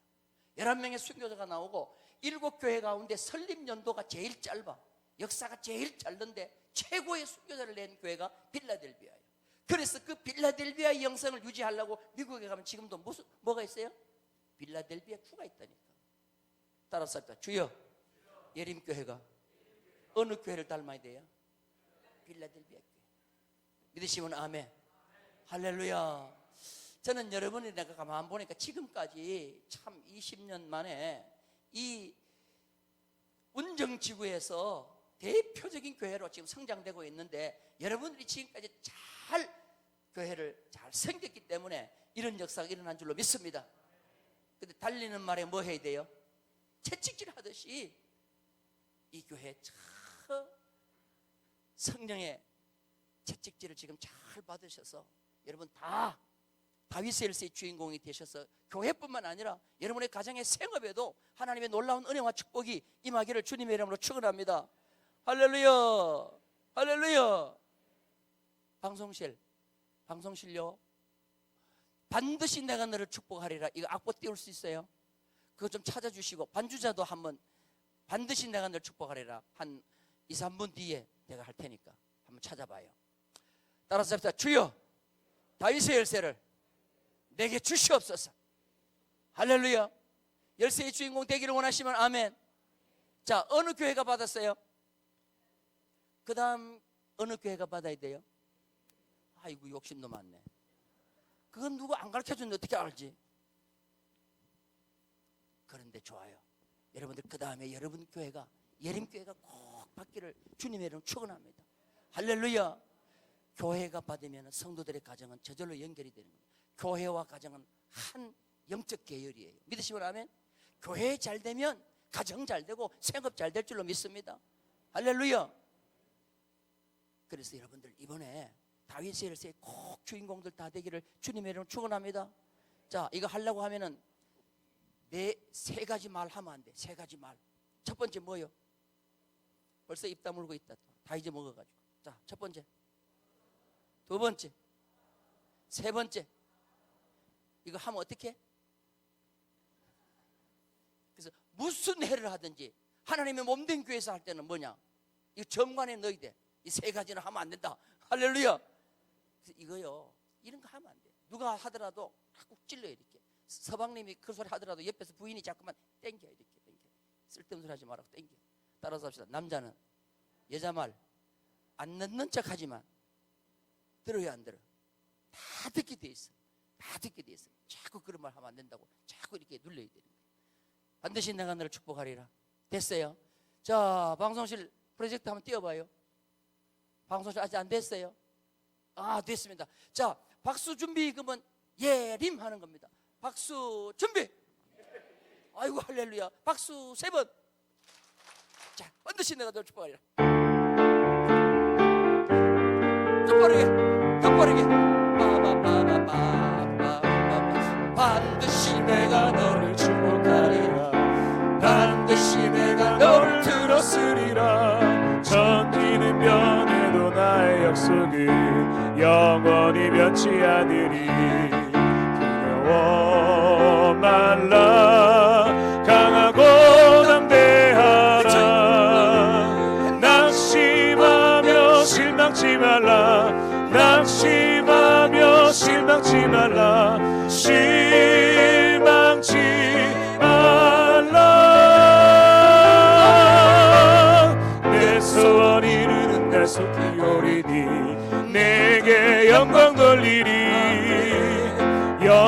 Speaker 1: 11명의 순교자가 나오고 7교회 가운데 설립 연도가 제일 짧아. 역사가 제일 짧은데 최고의 순교자를 낸 교회가 빌라델비아예요. 그래서 그 빌라델비아의 영성을 유지하려고 미국에 가면 지금도 뭐가 있어요? 빌라델비아 주가 있다니까. 따라서 합시다. 주여, 예림교회가 어느 교회를 닮아야 돼요? 빌라델비아 교회. 믿으시면 아멘. 할렐루야. 저는 여러분이 내가 가만 보니까 지금까지 참 20년 만에 이 운정지구에서 대표적인 교회로 지금 성장되고 있는데, 여러분들이 지금까지 잘 교회를 잘 섬겼기 때문에 이런 역사가 일어난 줄로 믿습니다. 근데 달리는 말에 뭐 해야 돼요? 채찍질 하듯이 이 교회 참 성령의 채찍질을 지금 잘 받으셔서 여러분 다 다윗의 열쇠의 주인공이 되셔서 교회뿐만 아니라 여러분의 가정의 생업에도 하나님의 놀라운 은혜와 축복이 임하기를 주님의 이름으로 축원합니다. 할렐루야, 할렐루야. 방송실요, 반드시 내가 너를 축복하리라. 이거 악보 띄울 수 있어요? 그거 좀 찾아주시고, 반주자도 한번 반드시 내가 너를 축복하리라 한 2, 3분 뒤에 내가 할 테니까 한번 찾아봐요. 따라서 합시다. 주여, 다윗의 열쇠를 내게 주시옵소서. 할렐루야. 열쇠의 주인공 되기를 원하시면 아멘. 자, 어느 교회가 받았어요? 그 다음 어느 교회가 받아야 돼요? 아이고, 욕심도 많네. 그건 누구 안 가르쳐주는데 어떻게 알지? 그런데 좋아요. 여러분들 그 다음에 여러분 교회가, 예림교회가 꼭 받기를 주님의 이름으로 축원합니다. 할렐루야. 교회가 받으면 성도들의 가정은 저절로 연결이 되는 겁니다. 교회와 가정은 한 영적 계열이에요. 믿으시면 아멘. 교회 잘 되면 가정 잘 되고 생업 잘 될 줄로 믿습니다. 할렐루야. 그래서 여러분들 이번에 다윗의 열쇠 꼭 주인공들 다 되기를 주님의 이름으로 축원합니다. 자, 이거 하려고 하면은 세 가지 말 하면 안 돼. 세 가지 말. 첫 번째 뭐요? 벌써 입 다물고 있다. 다 잊어먹어가지고. 자, 첫 번째, 두 번째, 세 번째. 이거 하면 어떻게? 그래서 무슨 해를 하든지 하나님의 몸된 교회에서 할 때는 뭐냐? 이거 정관에 넣어야 돼. 이 세 가지는 하면 안 된다. 할렐루야. 그래서 이거요, 이런 거 하면 안 돼. 누가 하더라도 꾹 찔러야 이렇게. 서방님이 그 소리 하더라도 옆에서 부인이 자꾸만 땡겨 이렇게 땡겨. 쓸데없는 소리 하지 말라고 땡겨. 따라서 합시다. 남자는 여자 말 안 듣는 척 하지만 들어야 안 들어? 다 듣게 돼 있어. 다 듣게 돼 있어. 자꾸 그런 말 하면 안 된다고 자꾸 이렇게 눌러야 되는 거예요. 반드시 내가 너를 축복하리라. 됐어요? 자, 방송실 프로젝트 한번 띄워봐요. 방송실 아직 안 됐어요? 아, 됐습니다. 자, 박수 준비. 그러면 예림 하는 겁니다. 박수 준비. 아이고, 할렐루야. 박수 3번. 자, 반드시 내가 너를 축복하리라. 더 빠르게, 더 빠르게. 반드시 내가 너를 축복하리라. 반드시 내가 너를 들었으리라.
Speaker 2: 천지는 변해도 나의 약속은 영원히 변치 않으리. 두려워 말라. 강하고 담대하라. 낙심하며 실망치 말라. 낙심하며 실망치 말라. 실망치 말라. 내 소원 이루는 날 속히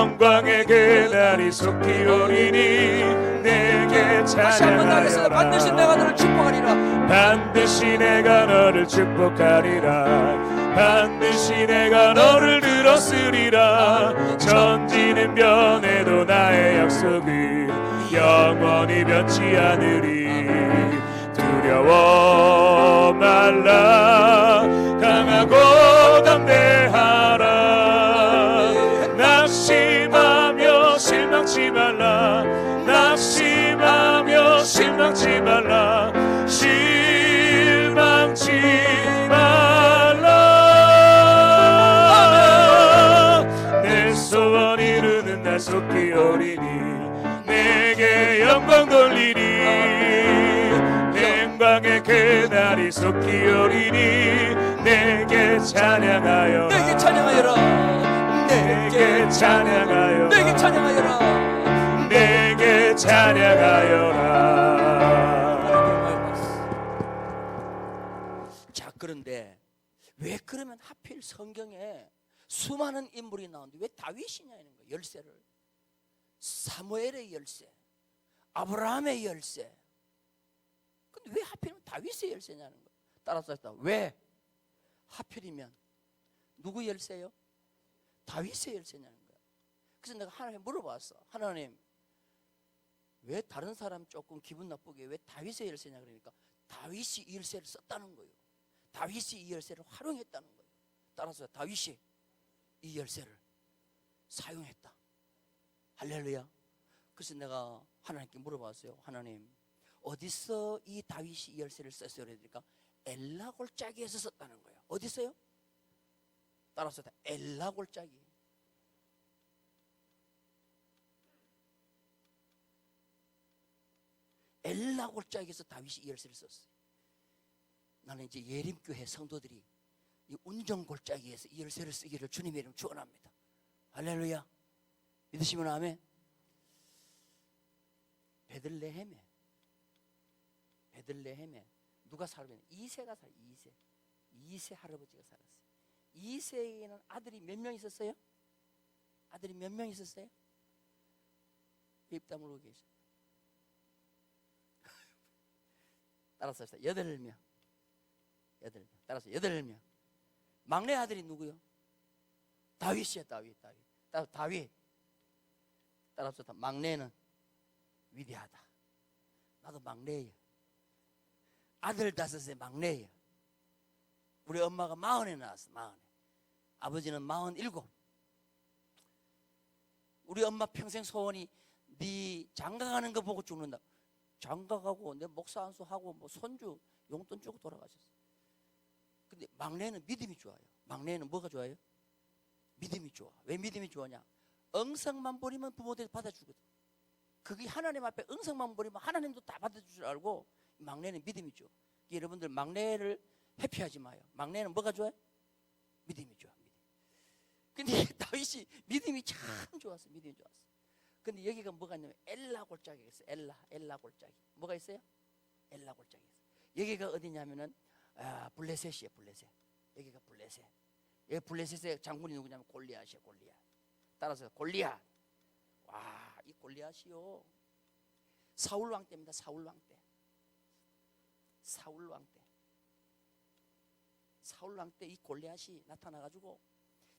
Speaker 2: 영광의 그날이 속히 오리니 내게
Speaker 1: 다시 한번 나가겠습니다. 반드시
Speaker 2: 찬양하여라.
Speaker 1: 내가 너를 축복하리라.
Speaker 2: 반드시 내가 너를 축복하리라. 반드시 내가 너를 들었으리라. 천지는 변해도 나의 약속은 영원히 변치 않으리. 두려워 말라. 강하고 담대하라. 낙심하며 실망치 말라. 낙심하며 실망치 말라. 실망치 말라. 내 소원 이루는 날 속히 오리니 내게 영광 돌리리. 영광의 그날이 속히 오리니 내게 찬양하여라.
Speaker 1: 내게 찬양하여라.
Speaker 2: 내게 찬양하여라.
Speaker 1: 내게 찬양하여라.
Speaker 2: 내게 찬양하여라.
Speaker 1: 자, 그런데 왜 그러면 하필 성경에 수많은 인물이 나오는데 왜 다윗이냐는 거예요. 열쇠를. 사무엘의 열쇠, 아브라함의 열쇠. 근데 왜 하필이면 다윗의 열쇠냐는 거예요. 따라서 했다. 왜 하필이면 누구 열쇠요? 다윗의 열쇠냐는 거예요. 그래서 내가 하나님께 물어봤어. 하나님, 왜 다른 사람 조금 기분 나쁘게 왜 다윗의 열쇠냐 그러니까 다윗이 이 열쇠를 썼다는 거예요. 다윗이 이 열쇠를 활용했다는 거예요. 따라서 다윗이 이 열쇠를 사용했다. 할렐루야. 그래서 내가 하나님께 물어봤어요. 하나님, 어디서 이 다윗이 이 열쇠를 썼어요? 그러니까 엘라 골짜기에서 썼다는 거예요. 어디서요? 따라서 엘라 골짜기. 엘라 골짜기에서 다윗이 이 열쇠를 썼어요. 나는 이제 예림교회 성도들이 이 운정 골짜기에서 이 열쇠를 쓰기를 주님의 이름 축원합니다. 할렐루야. 믿으시면 아멘. 베들레헴에 누가 살았냐? 이새가 살았어요. 이새 할아버지가 살았어요. 이새에는 아들이 몇 명 있었어요? 아들이 몇 명 있었어요? 입 다물고 계셔. 따라서 8명. 따라서 8명. 막내 아들이 누구요? 다윗이야. 다윗. 따라서 막내는 위대하다. 나도 막내예요. 아들 5에 막내예요. 우리 엄마가 40에 낳았어. 40에. 아버지는 47. 우리 엄마 평생 소원이 네 장가가는 거 보고 죽는다. 장가가고 내 목사 안수하고 뭐 손주 용돈 주고 돌아가셨어. 근데 막내는 믿음이 좋아요. 막내는 뭐가 좋아요? 믿음이 좋아. 왜 믿음이 좋아냐? 응성만 부리면 부모들이 받아주거든. 그게 하나님 앞에 응성만 부리면 하나님도 다 받아줄 줄 알고 막내는 믿음이 좋아. 여러분들 막내를 회피하지 마요. 막내는 뭐가 좋아요? 믿음이 좋아. 근데 다윗이 믿음이 참 좋았어. 믿음이 좋았어. 근데 여기가 뭐가 있냐면 엘라 골짜기가 있어요. 엘라 골짜기. 뭐가 있어요? 엘라 골짜기 있어요. 여기가 어디냐면은 블레셋이에요. 블레셋. 여기가 블레셋. 여기 블레셋의 장군이 누구냐면 골리앗이에요. 골리앗. 따라서 골리앗. 와, 이 골리앗이요. 사울 왕 때입니다. 사울 왕 때. 사울 왕 때 이 골리앗이 나타나가지고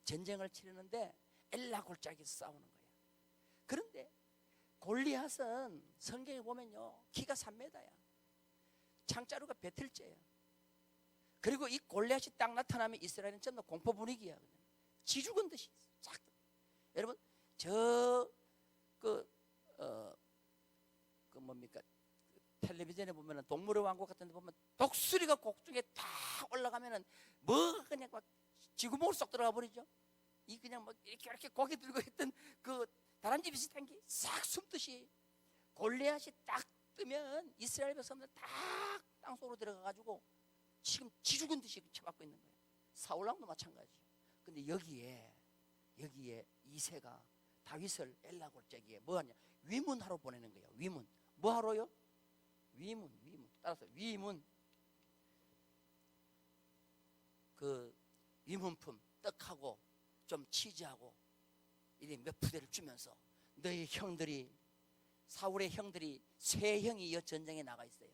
Speaker 1: 전쟁을 치르는데 엘라 골짜기에서 싸우는 거예요. 그런데 골리앗은 성경에 보면요 키가 3m야. 창자루가 배틀째야. 그리고 이 골리앗이 딱 나타나면 이스라엘은 전부 공포 분위기야. 지 죽은 듯이 싹. 여러분 뭡니까? 텔레비전에 보면은 동물의 왕국 같은 데 보면 독수리가 곡중에 다 올라가면은 뭐 그냥 막 지구멍으로 쏙 들어가 버리죠. 이 그냥 막 이렇게 고개 들고 있던 그 다람쥐 비슷한 게 싹 숨듯이 골리앗이 딱 뜨면 이스라엘 백성들 다 땅속으로 들어가가지고 지금 지 죽은 듯이 쳐박고 있는 거예요. 사울왕도 마찬가지죠. 근데 여기에 이새가 다윗을 엘라 골짜기에 뭐하냐? 위문하러 보내는 거예요. 위문. 뭐하러요? 위문. 따라서 위문. 그 위문품 떡하고 좀 치즈하고 이제 몇 부대를 주면서 너희 형들이, 사울의 형들이 세 형이 이 전쟁에 나가 있어요.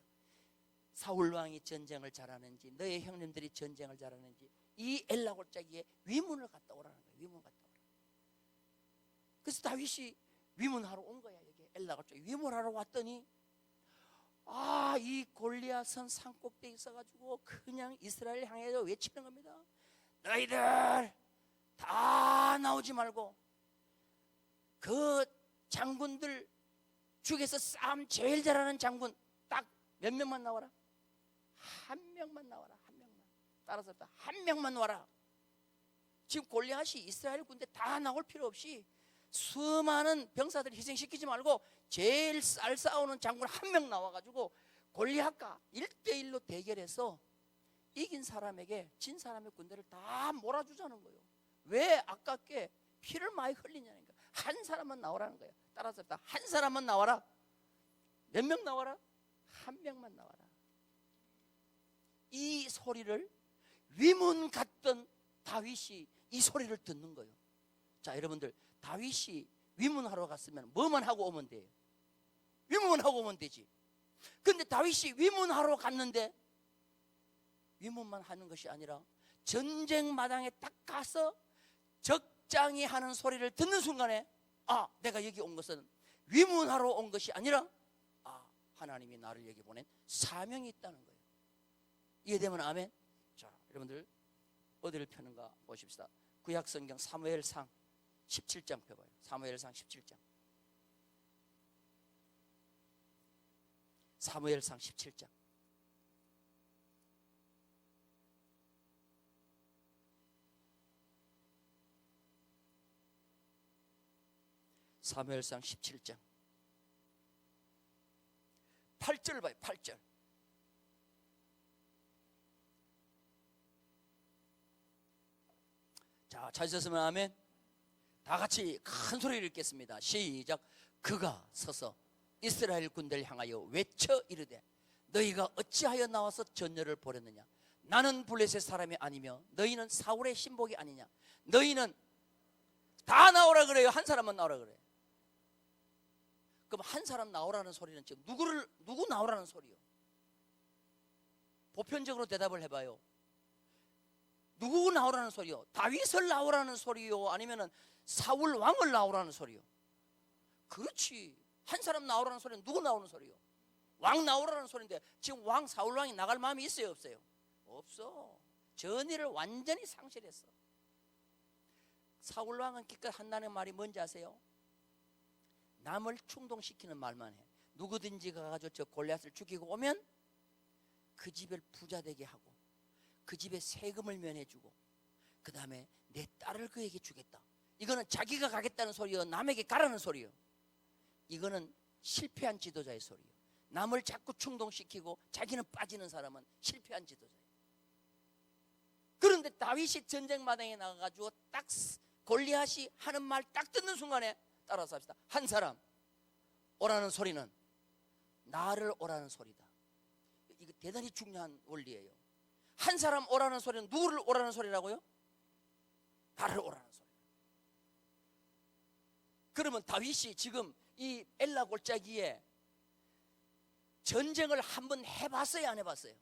Speaker 1: 사울 왕이 전쟁을 잘하는지 너희 형님들이 전쟁을 잘하는지 이 엘라 골짜기에 위문을 갔다 오라는 거예요. 위문 갔다 오라. 그래서 다윗이 위문하러 온 거야. 여기 엘라 골짜기 위문하러 왔더니 이 골리앗은 산꼭대기에 있어가지고 그냥 이스라엘 향해서 외치는 겁니다. 너희들 다 나오지 말고 그 장군들 중에서 싸움 제일 잘하는 장군 딱 몇 명만 나와라. 한 명만 나와라. 한 명만. 따라서 한 명만 와라. 지금 골리앗이 이스라엘 군대 다 나올 필요 없이 수많은 병사들 희생시키지 말고 제일 쌀 싸우는 장군 한 명 나와가지고 골리앗과 1대1로 대결해서 이긴 사람에게 진 사람의 군대를 다 몰아주자는 거예요. 왜 아깝게 피를 많이 흘리냐는 거예요. 한 사람만 나오라는 거예요. 따라서 한 사람만 나와라. 몇 명 나와라? 한 명만 나와라. 이 소리를 위문 갔던 다윗이 이 소리를 듣는 거예요. 자, 여러분들, 다윗이 위문하러 갔으면 뭐만 하고 오면 돼요? 위문만 하고 오면 되지. 근데 다윗이 위문하러 갔는데 위문만 하는 것이 아니라 전쟁 마당에 딱 가서 적장이 하는 소리를 듣는 순간에 내가 여기 온 것은 위문하러 온 것이 아니라 하나님이 나를 여기 보낸 사명이 있다는 거예요. 이해되면 아멘. 자, 여러분들 어디를 펴는가 보십시다. 구약성경 사무엘상 17장 펴봐요. 사무엘상 17장. 사무엘상 17장. 사무엘상 17장 8절 봐요. 8절. 자, 찾으셨으면 아멘. 다 같이 큰 소리를 읽겠습니다. 시작. 그가 서서 이스라엘 군대를 향하여 외쳐 이르되 너희가 어찌하여 나와서 전열을 벌였느냐? 나는 블레셋 사람이 아니며 너희는 사울의 신복이 아니냐? 너희는 다 나오라 그래요? 한 사람만 나오라 그래요? 그럼 한 사람 나오라는 소리는 지금 누구 나오라는 소리요? 보편적으로 대답을 해봐요. 누구 나오라는 소리요? 다윗을 나오라는 소리요? 아니면은 사울 왕을 나오라는 소리요? 그렇지. 한 사람 나오라는 소리는 누구 나오는 소리요? 왕 나오라는 소리인데 지금 왕 사울 왕이 나갈 마음이 있어요, 없어요? 없어. 전의를 완전히 상실했어. 사울 왕은 기껏 한다는 말이 뭔지 아세요? 남을 충동시키는 말만 해. 누구든지 가가지고 저 골리앗을 죽이고 오면 그 집을 부자 되게 하고 그 집에 세금을 면해주고 그 다음에 내 딸을 그에게 주겠다. 이거는 자기가 가겠다는 소리요, 남에게 가라는 소리요. 이거는 실패한 지도자의 소리요. 남을 자꾸 충동시키고 자기는 빠지는 사람은 실패한 지도자예요. 그런데 다윗이 전쟁마당에 나가가지고 딱 골리앗이 하는 말 딱 듣는 순간에 따라서 합시다. 한 사람 오라는 소리는 나를 오라는 소리다. 이거 대단히 중요한 원리예요. 한 사람 오라는 소리는 누구를 오라는 소리라고요? 나를 오라는 소리. 그러면 다윗이 지금 이 엘라 골짜기에 전쟁을 한번 해봤어요, 안 해봤어요?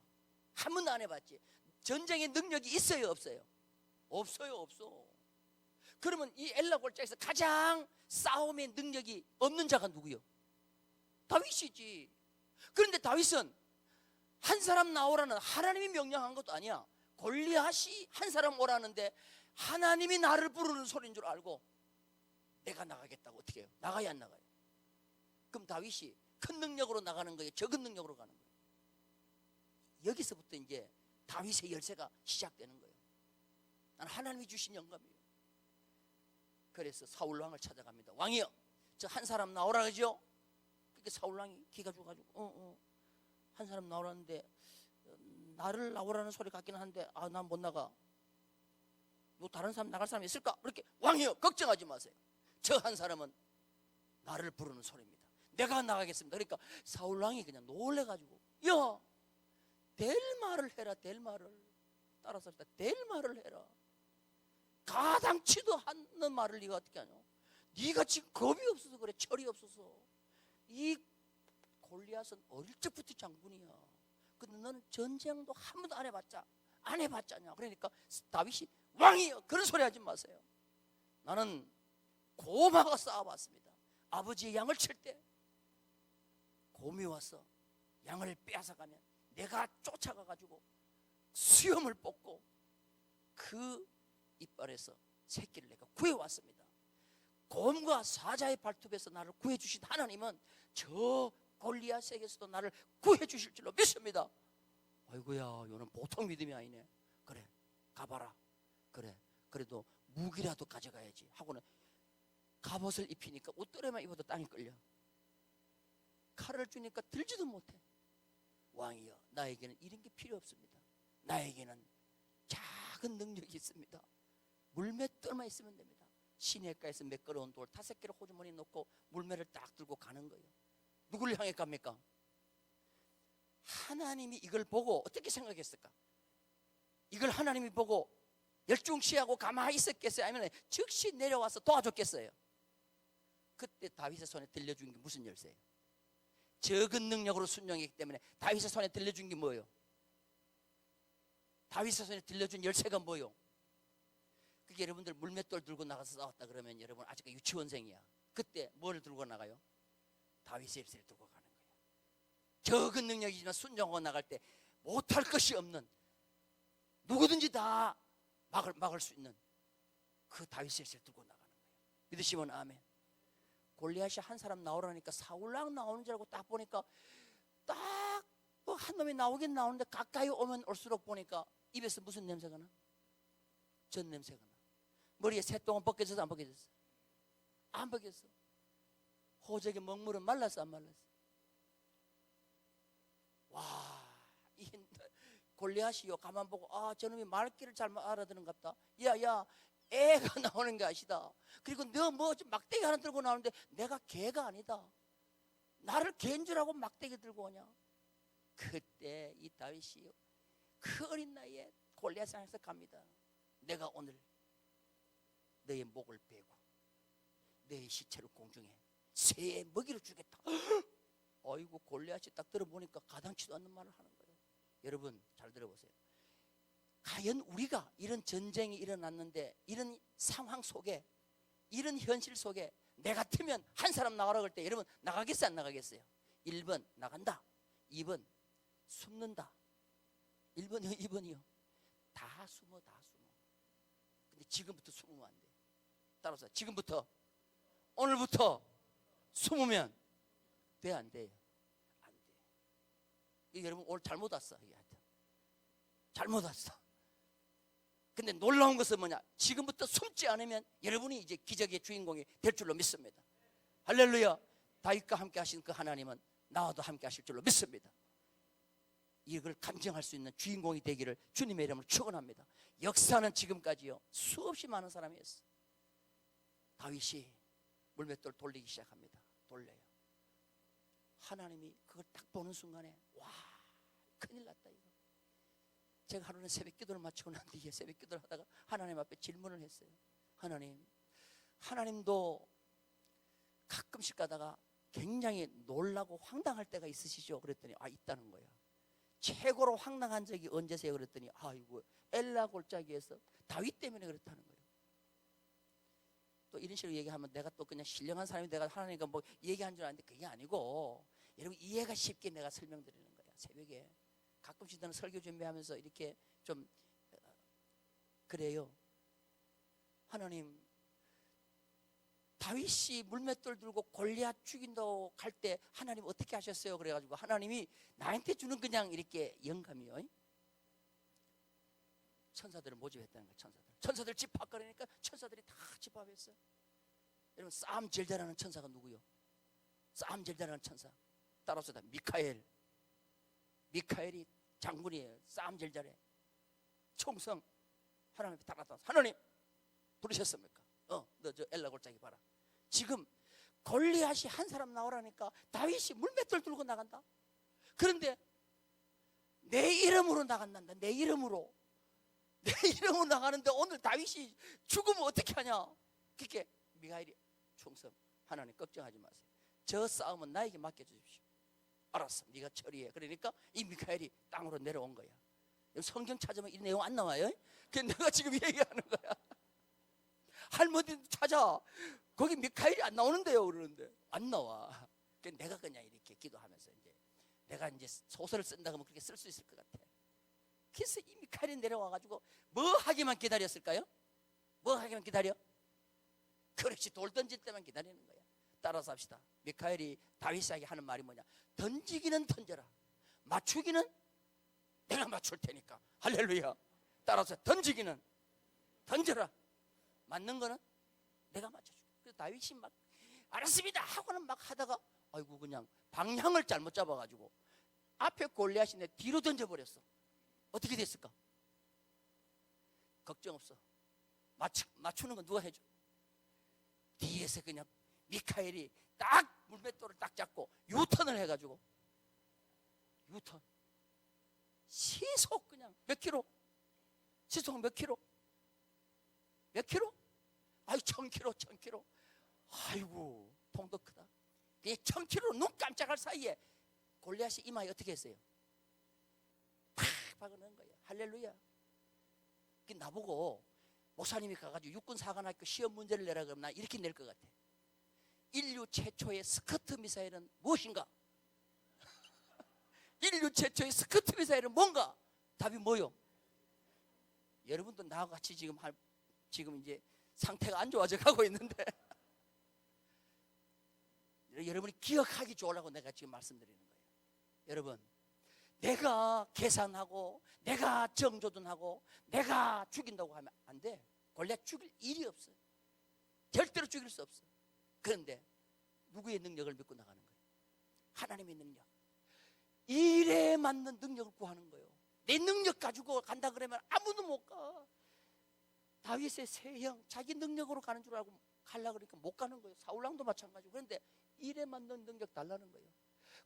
Speaker 1: 한 번도 안 해봤지. 전쟁의 능력이 있어요, 없어요? 없어요, 없어. 그러면 이 엘라 골짜기에서 가장 싸움의 능력이 없는 자가 누구요? 다윗이지. 그런데 다윗은 한 사람 나오라는 하나님이 명령한 것도 아니야. 골리앗이 한 사람 오라는데 하나님이 나를 부르는 소리인 줄 알고 내가 나가겠다고 어떻게 해요? 나가야 안 나가요? 그럼 다윗이 큰 능력으로 나가는 거예요? 적은 능력으로 가는 거예요? 여기서부터 이제 다윗의 열쇠가 시작되는 거예요. 난 하나님이 주신 영감이에요. 그래서 사울 왕을 찾아갑니다. 왕이여, 저 한 사람 나오라 그러죠? 그러니까 사울 왕이 기가 죽어가지고 한 사람 나오라는데 나를 나오라는 소리 같기는 한데 난 못 나가. 뭐 다른 사람 나갈 사람이 있을까? 그렇게 왕이여, 걱정하지 마세요. 저 한 사람은 나를 부르는 소리입니다. 내가 나가겠습니다. 그러니까 사울 왕이 그냥 놀래가지고 야, 될 말을 해라. 될 말을. 따라서 될 말을 해라. 가당치도 않는 말을 네가 어떻게 하냐? 네가 지금 겁이 없어서 그래. 철이 없어서. 이 골리앗은 어릴 적부터 장군이야. 근데 너는 전쟁도 한 번도 안 해봤잖냐. 그러니까 다윗이 왕이여, 그런 소리 하지 마세요. 나는 곰하고 싸워봤습니다. 아버지의 양을 칠 때 곰이 와서 양을 빼앗아가면 내가 쫓아가가지고 수염을 뽑고 그 이빨에서 새끼를 내가 구해왔습니다. 곰과 사자의 발톱에서 나를 구해주신 하나님은 저 골리앗에게서도 나를 구해주실 줄로 믿습니다. 아이고야, 이거는 보통 믿음이 아니네. 그래, 가봐라. 그래, 그래도 무기라도 가져가야지 하고는 갑옷을 입히니까 옷도레만 입어도 땅이 끌려. 칼을 주니까 들지도 못해. 왕이여, 나에게는 이런 게 필요 없습니다. 나에게는 작은 능력이 있습니다. 물맷돌만 있으면 됩니다. 시내가에서 매끄러운 돌 5개를 호주머니에 넣고 물매를 딱 들고 가는 거예요. 누구를 향해 갑니까? 하나님이 이걸 보고 어떻게 생각했을까? 이걸 하나님이 보고 열중시하고 가만히 있었겠어요? 아니면 즉시 내려와서 도와줬겠어요? 그때 다윗의 손에 들려준 게 무슨 열쇠예요? 적은 능력으로 순종했기 때문에 다윗의 손에 들려준 게 뭐예요? 다윗의 손에 들려준 열쇠가 뭐예요? 그게 여러분들 물맷돌 들고 나가서 싸웠다 그러면 여러분 아직 유치원생이야. 그때 뭘 들고 나가요? 다윗의 열쇠를 들고 가는 거예요. 적은 능력이지만 순종하고 나갈 때 못할 것이 없는, 누구든지 다 막을 수 있는 그 다윗의 열쇠를 들고 나가는 거예요. 믿으시면 아멘. 골리앗이 한 사람 나오라니까 사울랑 나오는 줄 알고 딱 보니까 딱 한 놈이 나오긴 나오는데 가까이 오면 올수록 보니까 입에서 무슨 냄새가 나? 전 냄새가 나. 머리에 새똥은 벗겨졌어, 안 벗겨졌어? 안 벗겼어. 호적의 먹물은 말랐어, 안 말랐어? 와, 이 골리앗이요 가만 보고 저놈이 말귀를 잘 알아듣는갑다. 야, 애가 나오는 게 아시다. 그리고 너 뭐 막대기 하나 들고 나오는데 내가 개가 아니다. 나를 개인 줄 알고 막대기 들고 오냐? 그때 이 다윗이 그 어린 나이에 골리앗을 향해서 갑니다. 내가 오늘 너의 목을 베고 너의 시체를 공중에 새의 먹이를 주겠다. 어이구, 골리앗이 딱 들어보니까 가당치도 않는 말을 하는 거예요. 여러분 잘 들어보세요. 과연 우리가 이런 전쟁이 일어났는데 이런 상황 속에, 이런 현실 속에 내 같으면 한 사람 나가라고 할 때 여러분 나가겠어요, 안 나가겠어요? 1번 나간다, 2번 숨는다. 1번이요 2번이요 다 숨어. 근데 지금부터 숨으면 안 돼. 따라서 지금부터, 오늘부터 숨으면 돼, 안 돼요? 안 돼. 이게 여러분 오늘 잘못 왔어. 잘못 왔어. 근데 놀라운 것은 뭐냐? 지금부터 숨지 않으면 여러분이 이제 기적의 주인공이 될 줄로 믿습니다. 할렐루야. 다윗과 함께 하신 그 하나님은 나와도 함께 하실 줄로 믿습니다. 이걸 감정할 수 있는 주인공이 되기를 주님의 이름으로 축원합니다. 역사는 지금까지요 수없이 많은 사람이 했어. 다윗이 물맷돌 돌리기 시작합니다. 돌려요. 하나님이 그걸 딱 보는 순간에 와, 큰일 났다 이거. 제가 하루는 새벽 기도를 마치고 난 뒤에 새벽 기도를 하다가 하나님 앞에 질문을 했어요. 하나님도 가끔씩 가다가 굉장히 놀라고 황당할 때가 있으시죠? 그랬더니 있다는 거예요. 최고로 황당한 적이 언제세요? 그랬더니 이거 엘라 골짜기에서 다윗 때문에 그렇다는 거예요. 또 이런 식으로 얘기하면 내가 또 그냥 신령한 사람이 내가 하나님과 뭐 얘기한 줄 아는데 그게 아니고, 여러분 이해가 쉽게 내가 설명드리는 거야. 새벽에 가끔씩 저는 설교 준비하면서 이렇게 좀 그래요. 하나님, 다윗이 물맷돌 들고 골리앗 죽인다고 갈 때 하나님 어떻게 하셨어요? 그래가지고 하나님이 나한테 주는 그냥 이렇게 영감이요. 천사들을 모집했다는 거예요. 천사들 집합하니까 천사들이 다 집합했어요. 여러분 싸움 제일 잘하는 천사가 누구요? 싸움 제일 잘하는 천사 따라서 다 미카엘이 장군이에요. 싸움 제일 잘해. 총성 하나님 앞에 따라서 하나님 부르셨습니까? 너 저 엘라 골짜기 봐라. 지금 골리앗이 한 사람 나오라니까 다윗이 물맷돌 들고 나간다. 그런데 내 이름으로 나간단다. 내 이름으로 나가는데 오늘 다윗이 죽으면 어떻게 하냐? 그렇게 미카엘이 충성. 하나님 걱정하지 마세요. 저 싸움은 나에게 맡겨주십시오. 알았어, 네가 처리해. 그러니까 이 미카엘이 땅으로 내려온 거야. 성경 찾으면 이 내용 안 나와요. 그 내가 지금 얘기하는 거야. 할머니 찾아. 거기 미카엘이 안 나오는데요. 그러는데 안 나와. 내가 그냥 이렇게 기도하면서 이제 내가 이제 소설을 쓴다 그러면 그렇게 쓸 수 있을 것 같아. 그래서 이 미카엘이 내려와가지고 뭐 하기만 기다렸을까요? 뭐 하기만 기다려? 그렇지, 돌 던질 때만 기다리는 거야. 따라서 합시다. 미카엘이 다윗에게 하는 말이 뭐냐? 던지기는 던져라. 맞추기는 내가 맞출 테니까. 할렐루야. 따라서 던지기는 던져라. 맞는 거는 내가 맞춰줄게. 그래서 다윗이 막 알았습니다 하고는 막 하다가 아이고 그냥 방향을 잘못 잡아가지고 앞에 골리앗이 내 뒤로 던져버렸어. 어떻게 됐을까? 걱정 없어. 맞추는 건 누가 해줘? 뒤에서 그냥 미카엘이 딱 물맷돌을 딱 잡고 유턴을 해가지고 유턴 시속 그냥 몇 킬로? 시속 몇 킬로? 몇 킬로? 아이 1000킬로. 아이고 통도 크다. 그게 1000킬로 눈 깜짝할 사이에 골리앗이 이마에 어떻게 했어요? 팍 박아넣은 거예요. 할렐루야. 나보고 목사님이 가가지고 육군사관학교 시험 문제를 내라 그러면 나 이렇게 낼 것 같아. 인류 최초의 스커트 미사일은 무엇인가? 인류 최초의 스커트 미사일은 뭔가? 답이 뭐요? 여러분도 나와 같이 지금 이제 상태가 안 좋아져 가고 있는데 여러분이 기억하기 좋으라고 내가 지금 말씀드리는 거예요. 여러분, 내가 계산하고 내가 정조준하고 내가 죽인다고 하면 안 돼. 골리앗 죽일 일이 없어요. 절대로 죽일 수 없어. 그런데 누구의 능력을 믿고 나가는 거예요? 하나님의 능력. 일에 맞는 능력을 구하는 거예요. 내 능력 가지고 간다 그러면 아무도 못 가. 다윗의 세 형 자기 능력으로 가는 줄 알고 가려고 그러니까 못 가는 거예요. 사울왕도 마찬가지고. 그런데 일에 맞는 능력 달라는 거예요.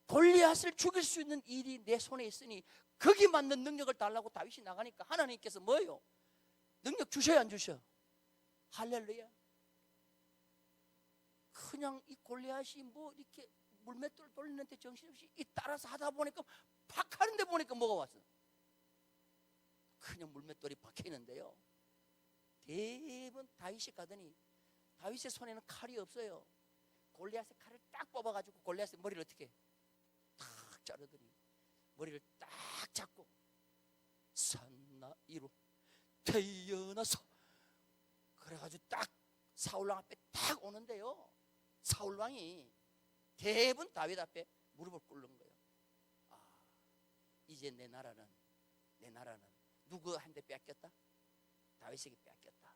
Speaker 1: 골리앗을 죽일 수 있는 일이 내 손에 있으니 거기 맞는 능력을 달라고 다윗이 나가니까 하나님께서 뭐예요? 능력 주셔야 안 주셔? 할렐루야. 그냥 이 골리앗이 뭐 이렇게 물맷돌 돌리는데 정신없이 이 따라서 하다 보니까 팍 하는데 보니까 뭐가 왔어? 그냥 물맷돌이 박혀 있는데요. 대부분 다윗이 가더니 다윗의 손에는 칼이 없어요. 골리앗의 칼을 딱 뽑아가지고 골리앗의 머리를 어떻게 탁 자르더니 머리를 딱 잡고 산나이로 태어나서 그래가지고 딱 사울왕 앞에 딱 오는데요. 사울왕이 대부분 다윗 앞에 무릎을 꿇는 거예요. 아, 이제 내 나라는 누구한테 뺏겼다? 다윗에게 뺏겼다.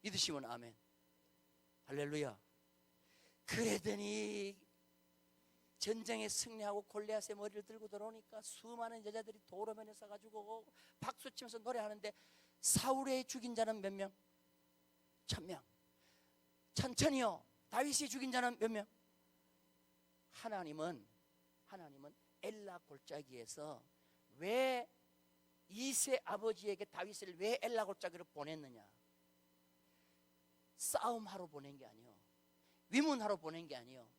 Speaker 1: 믿으시면 아멘. 할렐루야. 그러더니 전쟁에 승리하고 골리앗의 머리를 들고 들어오니까 수많은 여자들이 도로면에 서가지고 박수치면서 노래하는데 사울의 죽인 자는 몇 명? 1000명. 천천히요. 다윗이 죽인 자는 몇 명? 하나님은 엘라 골짜기에서 왜 이세 아버지에게 다윗을 왜 엘라 골짜기로 보냈느냐? 싸움하러 보낸 게 아니요, 위문하러 보낸 게 아니요,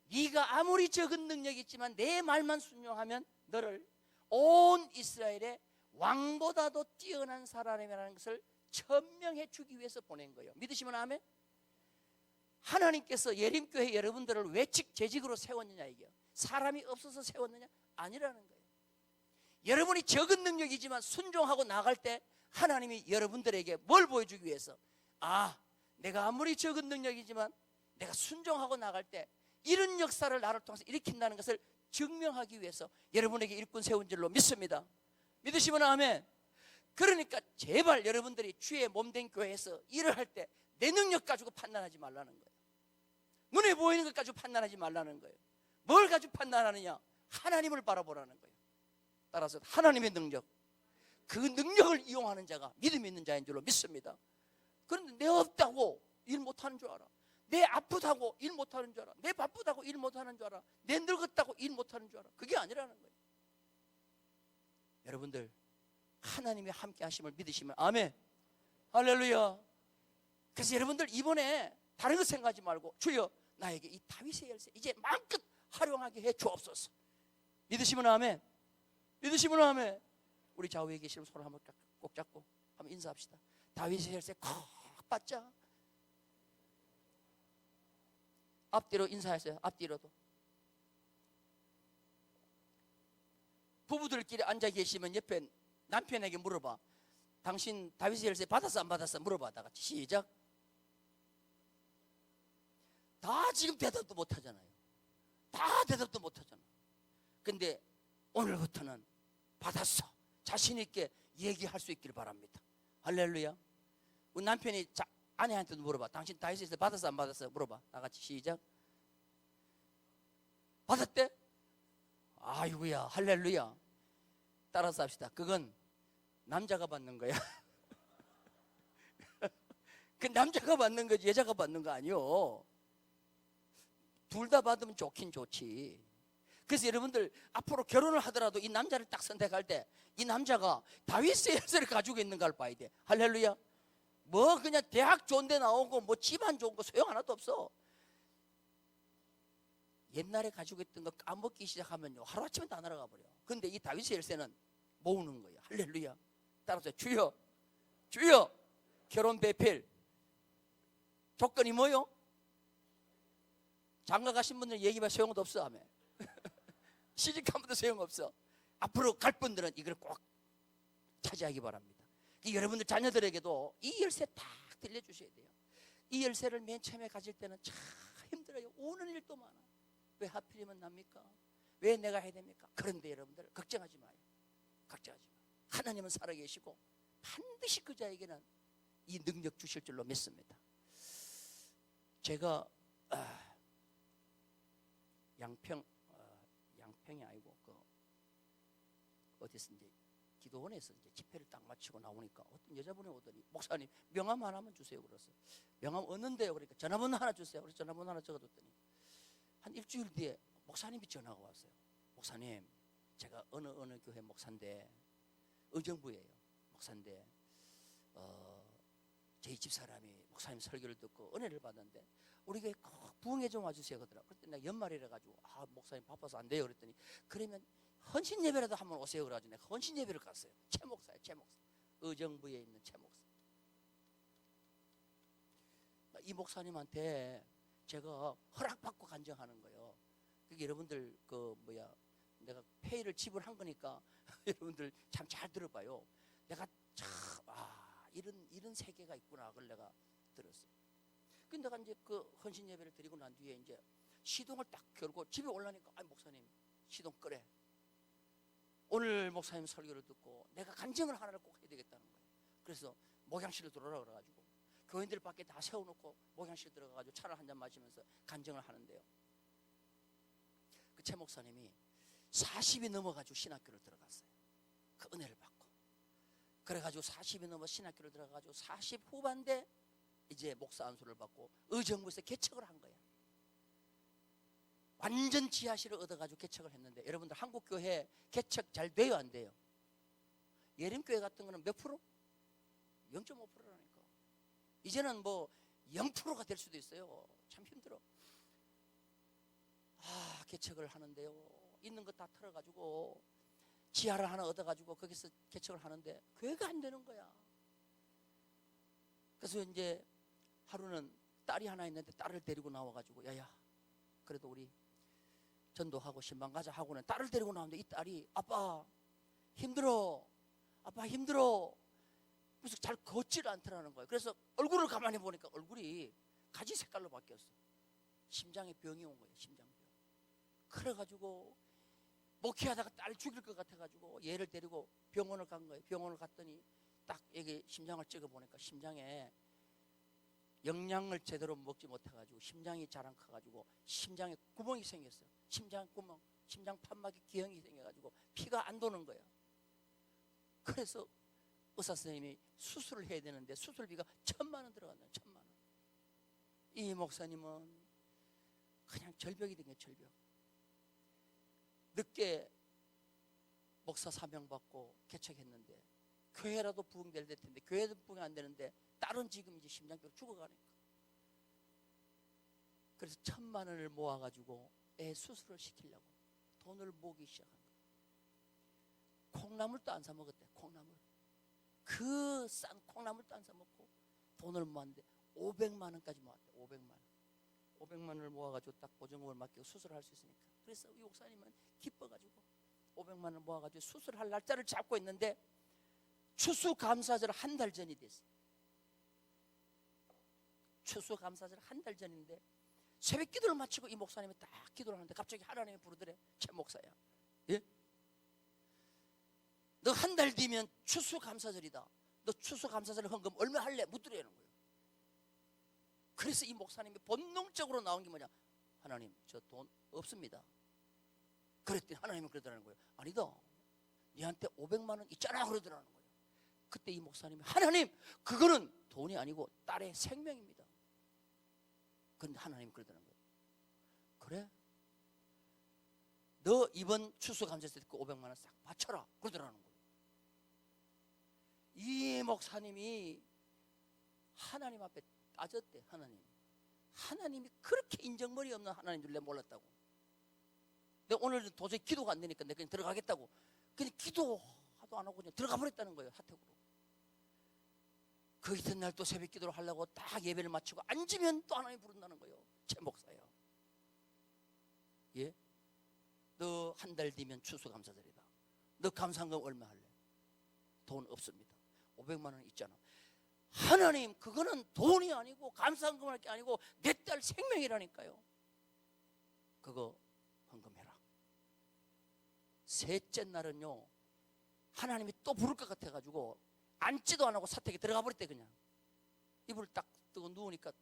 Speaker 1: 네가 아무리 적은 능력이 있지만 내 말만 순종하면 너를 온 이스라엘의 왕보다도 뛰어난 사람이라는 것을 천명해 주기 위해서 보낸 거예요. 믿으시면 아멘. 하나님께서 예림교회 여러분들을 왜 재직으로 세웠느냐, 이게 사람이 없어서 세웠느냐? 아니라는 거예요. 여러분이 적은 능력이지만 순종하고 나갈 때 하나님이 여러분들에게 뭘 보여주기 위해서, 아, 내가 아무리 적은 능력이지만 내가 순종하고 나갈 때 이런 역사를 나를 통해서 일으킨다는 것을 증명하기 위해서 여러분에게 일꾼 세운 줄로 믿습니다. 믿으시면 아멘. 그러니까 제발 여러분들이 주의 몸된 교회에서 일을 할 때 내 능력 가지고 판단하지 말라는 거예요. 눈에 보이는 것 가지고 판단하지 말라는 거예요. 뭘 가지고 판단하느냐? 하나님을 바라보라는 거예요. 따라서 하나님의 능력, 그 능력을 이용하는 자가 믿음 있는 자인 줄로 믿습니다. 그런데 내 없다고 일 못하는 줄 알아, 내 아프다고 일 못하는 줄 알아, 내 바쁘다고 일 못하는 줄 알아, 내 늙었다고 일 못하는 줄 알아. 그게 아니라는 거예요. 여러분들 하나님의 함께 하심을 믿으시면 아멘. 할렐루야. 그래서 여러분들 이번에 다른 거 생각하지 말고 주여 나에게 이 다윗의 열쇠 이제 마음껏 활용하게 해 주옵소서. 믿으시면 아멘. 믿으시면 아멘. 우리 좌우에 계시는 손을 한번 꼭 잡고 한번 인사합시다. 다윗의 열쇠 콕 받자. 앞뒤로 인사하세요. 앞뒤로도. 부부들끼리 앉아 계시면 옆에 남편에게 물어봐. 당신 다윗의 열쇠 받았어 안 받았어 물어봐. 다 같이 시작. 다 지금 대답도 못 하잖아요. 다 대답도 못 하잖아. 근데 오늘부터는 받았어. 자신 있게 얘기할 수 있기를 바랍니다. 할렐루야. 우리 남편이 아내한테도 물어봐. 당신 다윗의 열쇠 받았어 안 받았어 물어봐. 다 같이 시작. 받았대? 아이고야 할렐루야. 따라서 합시다. 그건 남자가 받는 거야. 그 남자가 받는 거지 여자가 받는 거 아니요. 둘 다 받으면 좋긴 좋지. 그래서 여러분들 앞으로 결혼을 하더라도 이 남자를 딱 선택할 때 이 남자가 다윗의 열쇠를 가지고 있는 걸 봐야 돼. 할렐루야. 뭐 그냥 대학 좋은 데 나오고 뭐 집안 좋은 거 소용 하나도 없어. 옛날에 가지고 있던 거 까먹기 시작하면요 하루아침에 다 날아가 버려. 근데 이 다윗의 열쇠는 모으는 거예요. 할렐루야. 따라서 주여 주여 결혼 배필 조건이 뭐요? 장가 가신 분들 얘기만 소용도 없어. 아멘. 시집간 분도 소용없어. 앞으로 갈 분들은 이걸 꼭 차지하기 바랍니다. 여러분들 자녀들에게도 이 열쇠 딱 들려주셔야 돼요. 이 열쇠를 맨 처음에 가질 때는 참 힘들어요. 우는 일도 많아. 왜 하필이면 납니까? 왜 내가 해야 됩니까? 그런데 여러분들 걱정하지 마요. 걱정하지 마요. 하나님은 살아계시고 반드시 그 자에게는 이 능력 주실 줄로 믿습니다. 제가 양평이 아니고 어디서 이제 기도원에서 이제 집회를 딱 마치고 나오니까 어떤 여자분이 오더니 목사님 명함 하나만 주세요. 그랬어요. 명함 얻는데요. 그러니까 전화번호 하나 주세요. 그래서 전화번호 하나 적어뒀더니 한 일주일 뒤에 목사님이 전화가 왔어요. 목사님 제가 어느 교회 목사인데 의정부예요. 목사인데 저희 집사람이 목사님 설교를 듣고 은혜를 받았는데 우리 교회 꼭 부흥회 좀 와주세요 그러더라고요. 그때 내가 연말이라 가지고 목사님 바빠서 안 돼요 그랬더니 그러면 헌신 예배라도 한번 오세요 그래가지고 내가 헌신 예배를 갔어요. 최 목사예요. 최 목사. 의정부에 있는 최 목사. 이 목사님한테 제가 허락받고 간증하는 거예요. 그게 여러분들 내가 페이를 지불한 거니까 여러분들 참 잘 들어봐요. 내가 참 이런 세계가 있구나 그걸 내가 들었어요. 근데 내가 이제 그 헌신 예배를 드리고 난 뒤에 이제 시동을 딱 걸고 집에 올라니까 목사님 시동 끄래. 오늘 목사님 설교를 듣고 내가 간증을 하나를 꼭 해야 되겠다는 거예요. 그래서 목양실로 들어오라 그래가지고 교인들 밖에 다 세워놓고 목양실 들어가가지고 차를 한잔 마시면서 간증을 하는데요. 그 최 목사님이 40이 넘어가지고 신학교를 들어갔어요. 그 은혜를 받고. 그래가지고 40이 넘어 신학교를 들어가가지고 40 후반대 이제 목사 안수를 받고 의정부에서 개척을 한 거예요. 완전 지하실을 얻어가지고 개척을 했는데 여러분들 한국교회 개척 잘 돼요 안 돼요? 예림교회 같은 거는 몇 프로? 0.5%라니까. 이제는 뭐 0%가 될 수도 있어요. 참 힘들어. 개척을 하는데요. 있는 거 다 털어가지고 지하를 하나 얻어가지고 거기서 개척을 하는데 교회가 안 되는 거야. 그래서 이제 하루는 딸이 하나 있는데 딸을 데리고 나와가지고 야야 그래도 우리 전도하고 신방 가자 하고는 딸을 데리고 나오는데 이 딸이 아빠 힘들어. 아빠 힘들어. 그래서 잘 걷지를 않더라는 거예요. 그래서 얼굴을 가만히 보니까 얼굴이 가지 색깔로 바뀌었어. 심장에 병이 온 거예요. 심장병. 그래가지고 목회하다가 딸 죽일 것 같아가지고 얘를 데리고 병원을 간 거예요. 병원을 갔더니 딱 여기 심장을 찍어보니까 심장에 영양을 제대로 먹지 못해가지고 심장이 잘 안 커가지고 심장에 구멍이 생겼어요. 심장 구멍, 심장 판막에 기형이 생겨가지고 피가 안 도는 거예요. 그래서 의사 선생님이 수술을 해야 되는데 수술비가 1,000만 원 들어간다. 1,000만 원. 이 목사님은 그냥 절벽이 된 게 절벽. 늦게 목사 사명 받고 개척했는데 교회라도 부흥될 텐데 교회도 부흥 안 되는데 딸은 지금 이제 심장병으로 죽어가니까 그래서 1,000만 원을 모아가지고 애 수술을 시키려고 돈을 모으기 시작한 거예요. 콩나물도 안 사 먹었대. 콩나물. 그 싼 콩나물도 안 사 먹고 돈을 모았는데 500만 원까지 모았대. 500만 원. 500만 원을 모아가지고 딱 보증금을 맡기고 수술을 할 수 있으니까. 그래서 이 목사님은 기뻐가지고 500만 원을 모아가지고 수술할 날짜를 잡고 있는데 추수감사절 한 달 전이 됐어요. 추수감사절 한 달 전인데 새벽 기도를 마치고 이 목사님이 딱 기도를 하는데 갑자기 하나님이 부르더래. 최 목사야. 예? 너 한 달 뒤면 추수감사절이다. 너 추수감사절 헌금 얼마 할래? 묻더라는 거예요. 그래서 이 목사님이 본능적으로 나온 게 뭐냐? 하나님, 저 돈 없습니다. 그랬더니 하나님은 그러더라는 거예요. 아니다. 니한테 500만 원 있잖아. 그러더라는 거예요. 그때 이 목사님이 하나님, 그거는 돈이 아니고 딸의 생명입니다. 그런데 하나님이 그러더라는 거예요. 그래? 너 이번 추수감사절 때 그 500만 원 싹 바쳐라. 그러더라는 거예요. 이 목사님이 하나님 앞에 따졌대. 하나님이 그렇게 인정머리 없는 하나님 줄 내가 몰랐다고. 내가 오늘 도저히 기도가 안 되니까 내가 그냥 들어가겠다고. 그냥 기도도 안 하고 그냥 들어가 버렸다는 거예요. 사택으로. 그 이튿날 또 새벽 기도를 하려고 딱 예배를 마치고 앉으면 또 하나님 부른다는 거예요. 제 목사야. 예? 너 한 달 뒤면 추수감사절이다. 너 감사한금 얼마 할래? 돈 없습니다. 500만 원 있잖아. 하나님, 그거는 돈이 아니고 감사한금 할 게 아니고 내 딸 생명이라니까요. 그거 헌금해라. 셋째 날은요, 하나님이 또 부를 것 같아가지고 앉지도 안 하고 사택에 들어가 버렸대. 그냥 이불을 딱 뜨고 누우니까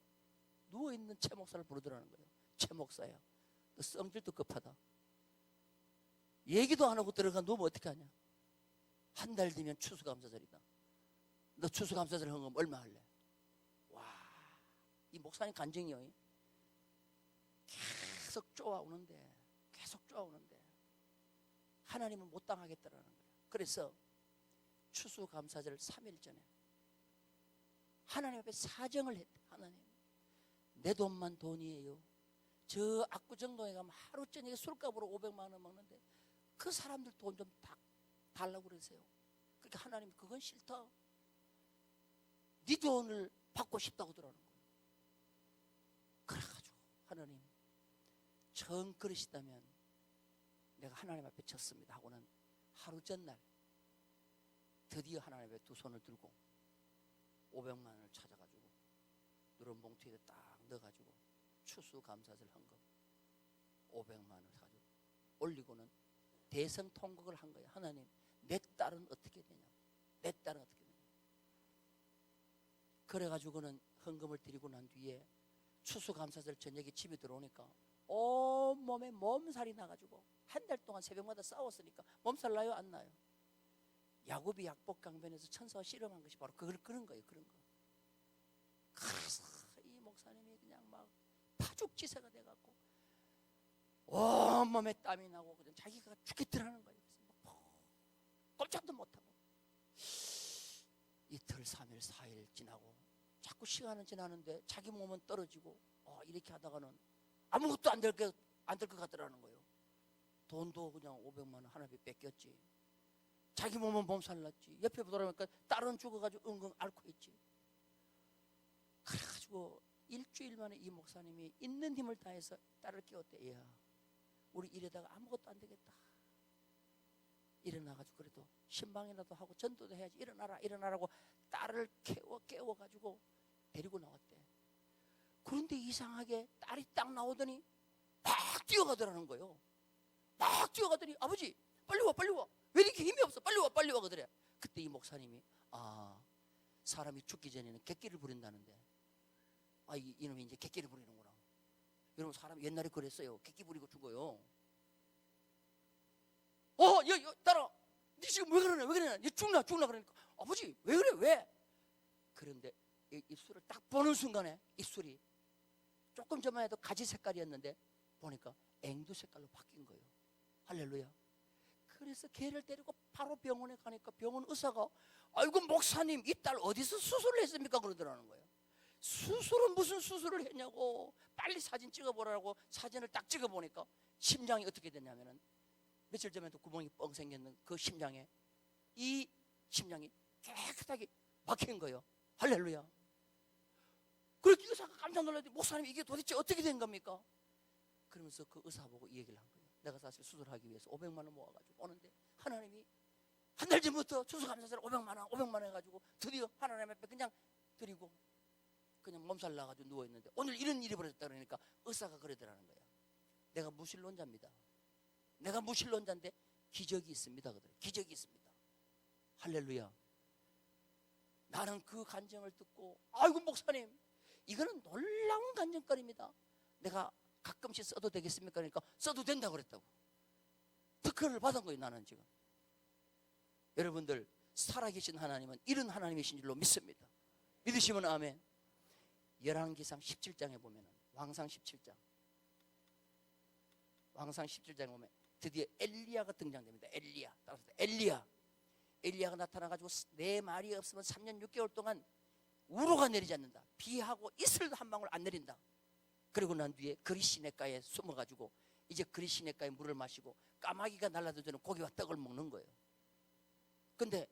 Speaker 1: 누워있는 최 목사를 부르더라는 거예요. 최 목사야, 너 성질도 급하다. 얘기도 안 하고 들어가 누우면 어떻게 하냐? 한 달 뒤면 추수감사절이다. 너 추수감사절 헌금 얼마 할래? 와, 이 목사님 간증이요. 계속 쪼아오는데 하나님은 못 당하겠다라는 거예요. 그래서 추수감사절 3일 전에 하나님 앞에 사정을 했대. 하나님, 내 돈만 돈이에요. 저 압구정동에 가면 하루 저녁에 술값으로 500만 원 먹는데 그 사람들 돈 좀 달라고 그러세요. 그러니까 하나님, 그건 싫다. 네 돈을 받고 싶다고 들어오는 거예요. 그래가지고 하나님, 정 그러시다면 내가 하나님 앞에 졌습니다 하고는 하루 전날 드디어 하나님 앞에 두 손을 들고 500만 원을 찾아가지고 누런 봉투에 딱 넣어가지고 추수감사절 헌금 500만 원을 가지고 올리고는 대성통곡을 한 거예요. 하나님, 내 딸은 어떻게 되냐? 내 딸은 어떻게 되냐? 그래가지고는 헌금을 드리고 난 뒤에 추수감사절 저녁에 집에 들어오니까 온몸에 몸살이 나가지고 한 달 동안 새벽마다 싸웠으니까 몸살 나요? 안 나요? 야곱이 약복강변에서 천사와 씨름한 것이 바로 그런 거예요. 그런 거. 그래서 이 목사님이 그냥 막 파죽지세가 돼갖고 온몸에 땀이 나고 그냥 자기가 죽겠더라는 거예요. 꼼짝도 못하고 이틀, 3일, 4일 지나고 자꾸 시간은 지나는데 자기 몸은 떨어지고 이렇게 하다가는 아무것도 안 될 것 같더라는 거예요. 돈도 그냥 500만 원 하나씩 뺏겼지. 자기 몸은 몸살 났지. 옆에 보더라니까 딸은 죽어가지고 엉엉 앓고 있지. 그래가지고 일주일 만에 이 목사님이 있는 힘을 다해서 딸을 깨웠대. 야, 우리 이러다가 아무것도 안 되겠다. 일어나가지고 그래도 신방이라도 하고 전도도 해야지. 일어나라고 딸을 깨워가지고 데리고 나왔대. 그런데 이상하게 딸이 딱 나오더니 막 뛰어가더라는 거예요. 막 뛰어가더니 아버지 빨리 와. 왜 이렇게 힘이 없어? 빨리 와 그러더래. 그때 이 목사님이 사람이 죽기 전에는 객기를 부린다는데 이놈이 이제 객기를 부리는구나. 여러분, 사람 옛날에 그랬어요. 객기 부리고 죽어요. 딸아, 니 지금 왜 그러냐? 니 죽나 그러니까 아버지 왜 그래? 왜? 그런데 입술을 딱 보는 순간에 입술이 조금 전만 해도 가지 색깔이었는데 보니까 앵두 색깔로 바뀐 거예요. 할렐루야. 그래서 걔를 데리고 바로 병원에 가니까 병원 의사가 아이고 목사님, 이 딸 어디서 수술을 했습니까? 그러더라는 거예요. 수술은 무슨 수술을 했냐고 빨리 사진 찍어보라고 사진을 딱 찍어보니까 심장이 어떻게 됐냐면은 며칠 전에도 구멍이 뻥 생겼는 그 심장에 이 심장이 깨끗하게 막힌 거예요. 할렐루야. 그래서 의사가 깜짝 놀랐더니 목사님 이게 도대체 어떻게 된 겁니까? 그러면서 그 의사 보고 이 얘기를 한 거예요. 내가 사실 수술하기 위해서 500만 원 모아가지고 오는데 하나님이 한 달 전부터 추수감사절 500만 원 해가지고 드디어 하나님 앞에 그냥 드리고 그냥 몸살 나가지고 누워있는데 오늘 이런 일이 벌어졌다 그러니까 의사가 그러더라는 거야. 내가 무신론자입니다. 내가 무신론자인데 기적이 있습니다. 그들 기적이 있습니다. 할렐루야. 나는 그 간증을 듣고 아이고 목사님 이거는 놀라운 간증거리입니다. 내가 가끔씩 써도 되겠습니까? 그러니까 써도 된다고 그랬다고. 특허를 받은 거예요. 나는 지금. 여러분들 살아계신 하나님은 이런 하나님이신 줄로 믿습니다. 믿으시면 아멘. 열왕기상 17장에 보면 왕상 17장 보면 드디어 엘리야가 등장됩니다. 엘리야. 따라서 엘리야가 나타나가지고 내 말이 없으면 3년 6개월 동안 우로가 내리지 않는다. 비하고 이슬도 한 방울 안 내린다. 그리고 난 뒤에 그리시네가에 숨어가지고 이제 그리시네가에 물을 마시고 까마귀가 날라들는 고기와 떡을 먹는 거예요. 근데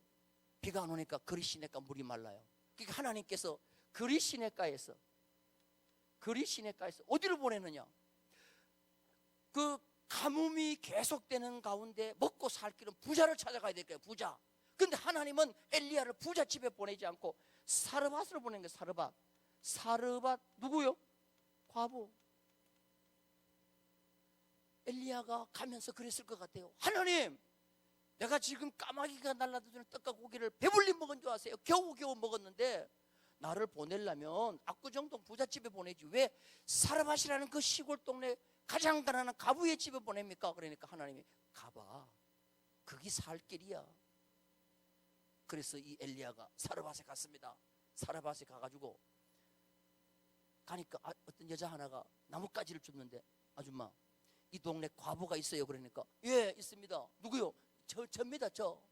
Speaker 1: 비가 안 오니까 그리시네가 물이 말라요. 그러니까 하나님께서 그리시네가에서 어디를 보내느냐? 그 가뭄이 계속되는 가운데 먹고 살 길은 부자를 찾아가야 될 거예요. 부자. 근데 하나님은 엘리야를 부잣집에 보내지 않고 사르밧으로 보낸 거예요. 사르밧 누구요? 과부. 엘리야가 가면서 그랬을 것 같아요. 하나님, 내가 지금 까마귀가 날라드는 떡과 고기를 배불리 먹은 줄 아세요? 겨우겨우 먹었는데 나를 보내려면 압구정동 부잣집에 보내지 왜 사르밧이라는 그 시골 동네 가장 가난한 과부의 집에 보냅니까? 그러니까 하나님이 가봐. 거기 살 길이야. 그래서 이 엘리야가 사르밧에 갔습니다. 사르밧에 가가지고 가니까 어떤 여자 하나가 나뭇가지를 줍는데 아줌마 이 동네 과부가 있어요. 그러니까 예 있습니다. 누구요? 저입니다. 저.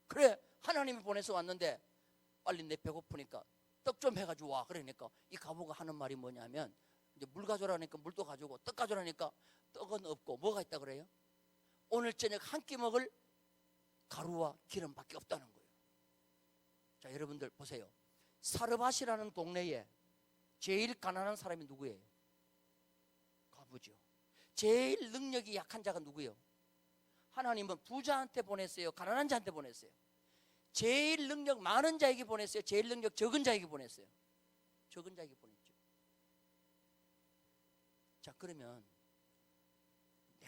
Speaker 1: 그래 하나님이 보내서 왔는데 빨리 내 배고프니까 떡 좀 해가지고 와. 그러니까 이 과부가 하는 말이 뭐냐면 이제 물 가져라니까 물도 가져오고 떡 가져라니까 떡은 없고 뭐가 있다 그래요? 오늘 저녁 한 끼 먹을 가루와 기름밖에 없다는 거예요. 자 여러분들 보세요. 사르밧이라는 동네에 제일 가난한 사람이 누구예요? 과부죠. 제일 능력이 약한 자가 누구예요? 하나님은 부자한테 보냈어요? 가난한 자한테 보냈어요? 제일 능력 많은 자에게 보냈어요? 제일 능력 적은 자에게 보냈어요? 적은 자에게 보냈죠. 자 그러면 내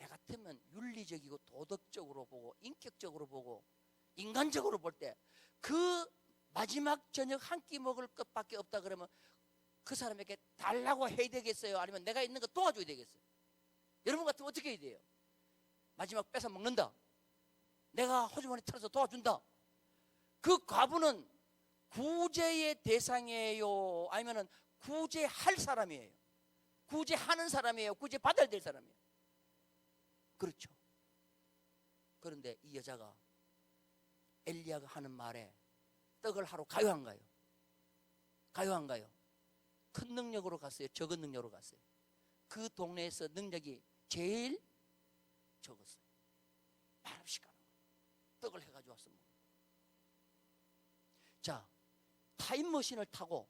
Speaker 1: 같으면 윤리적이고 도덕적으로 보고 인격적으로 보고 인간적으로 볼 때 그 마지막 저녁 한 끼 먹을 것밖에 없다 그러면 그 사람에게 달라고 해야 되겠어요? 아니면 내가 있는 거 도와줘야 되겠어요? 여러분 같으면 어떻게 해야 돼요? 마지막 뺏어 먹는다. 내가 호주머니 털어서 도와준다. 그 과부는 구제의 대상이에요? 아니면 구제할 사람이에요? 구제하는 사람이에요? 구제받아야 될 사람이에요? 그렇죠. 그런데 이 여자가 엘리야가 하는 말에 떡을 하러 가요 안 가요? 가요 안 가요? 큰 능력으로 갔어요? 적은 능력으로 갔어요? 그 동네에서 능력이 제일 적었어요. 말없이 가는 거예요. 떡을 해가지고 왔어. 자, 타임머신을 타고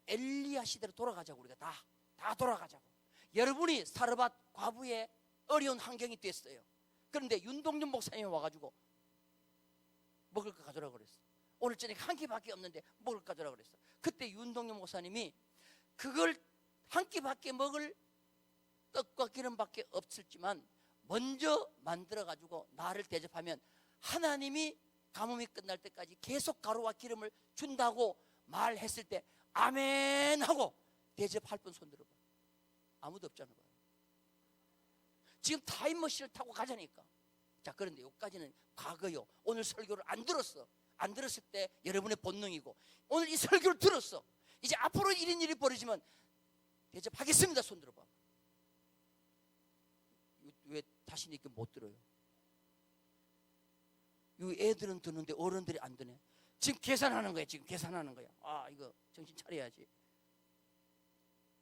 Speaker 1: 엘리야 시대로 돌아가자고. 우리가 다 돌아가자고. 여러분이 사르밧 과부의 어려운 환경이 됐어요. 그런데 윤동준 목사님이 와가지고 먹을 거 가져라 그랬어. 오늘 저녁 한 끼밖에 없는데 먹을 거 가져라 그랬어. 그때 윤동준 목사님이 그걸 한 끼밖에 먹을 떡과 기름밖에 없을지만 먼저 만들어가지고 나를 대접하면 하나님이 가뭄이 끝날 때까지 계속 가루와 기름을 준다고 말했을 때 아멘 하고 대접할 분 손 들어봐. 아무도 없잖아. 지금 타임머신을 타고 가자니까. 자, 그런데 여기까지는 과거요. 오늘 설교를 안 들었을 때 여러분의 본능이고, 오늘 이 설교를 들었어. 이제 앞으로 이런 일이 벌어지면 대접하겠습니다. 손 들어봐. 왜 자신 있게 못 들어요? 이 애들은 듣는데 어른들이 안 듣네. 지금 계산하는 거야. 지금 계산하는 거야. 아, 이거 정신 차려야지.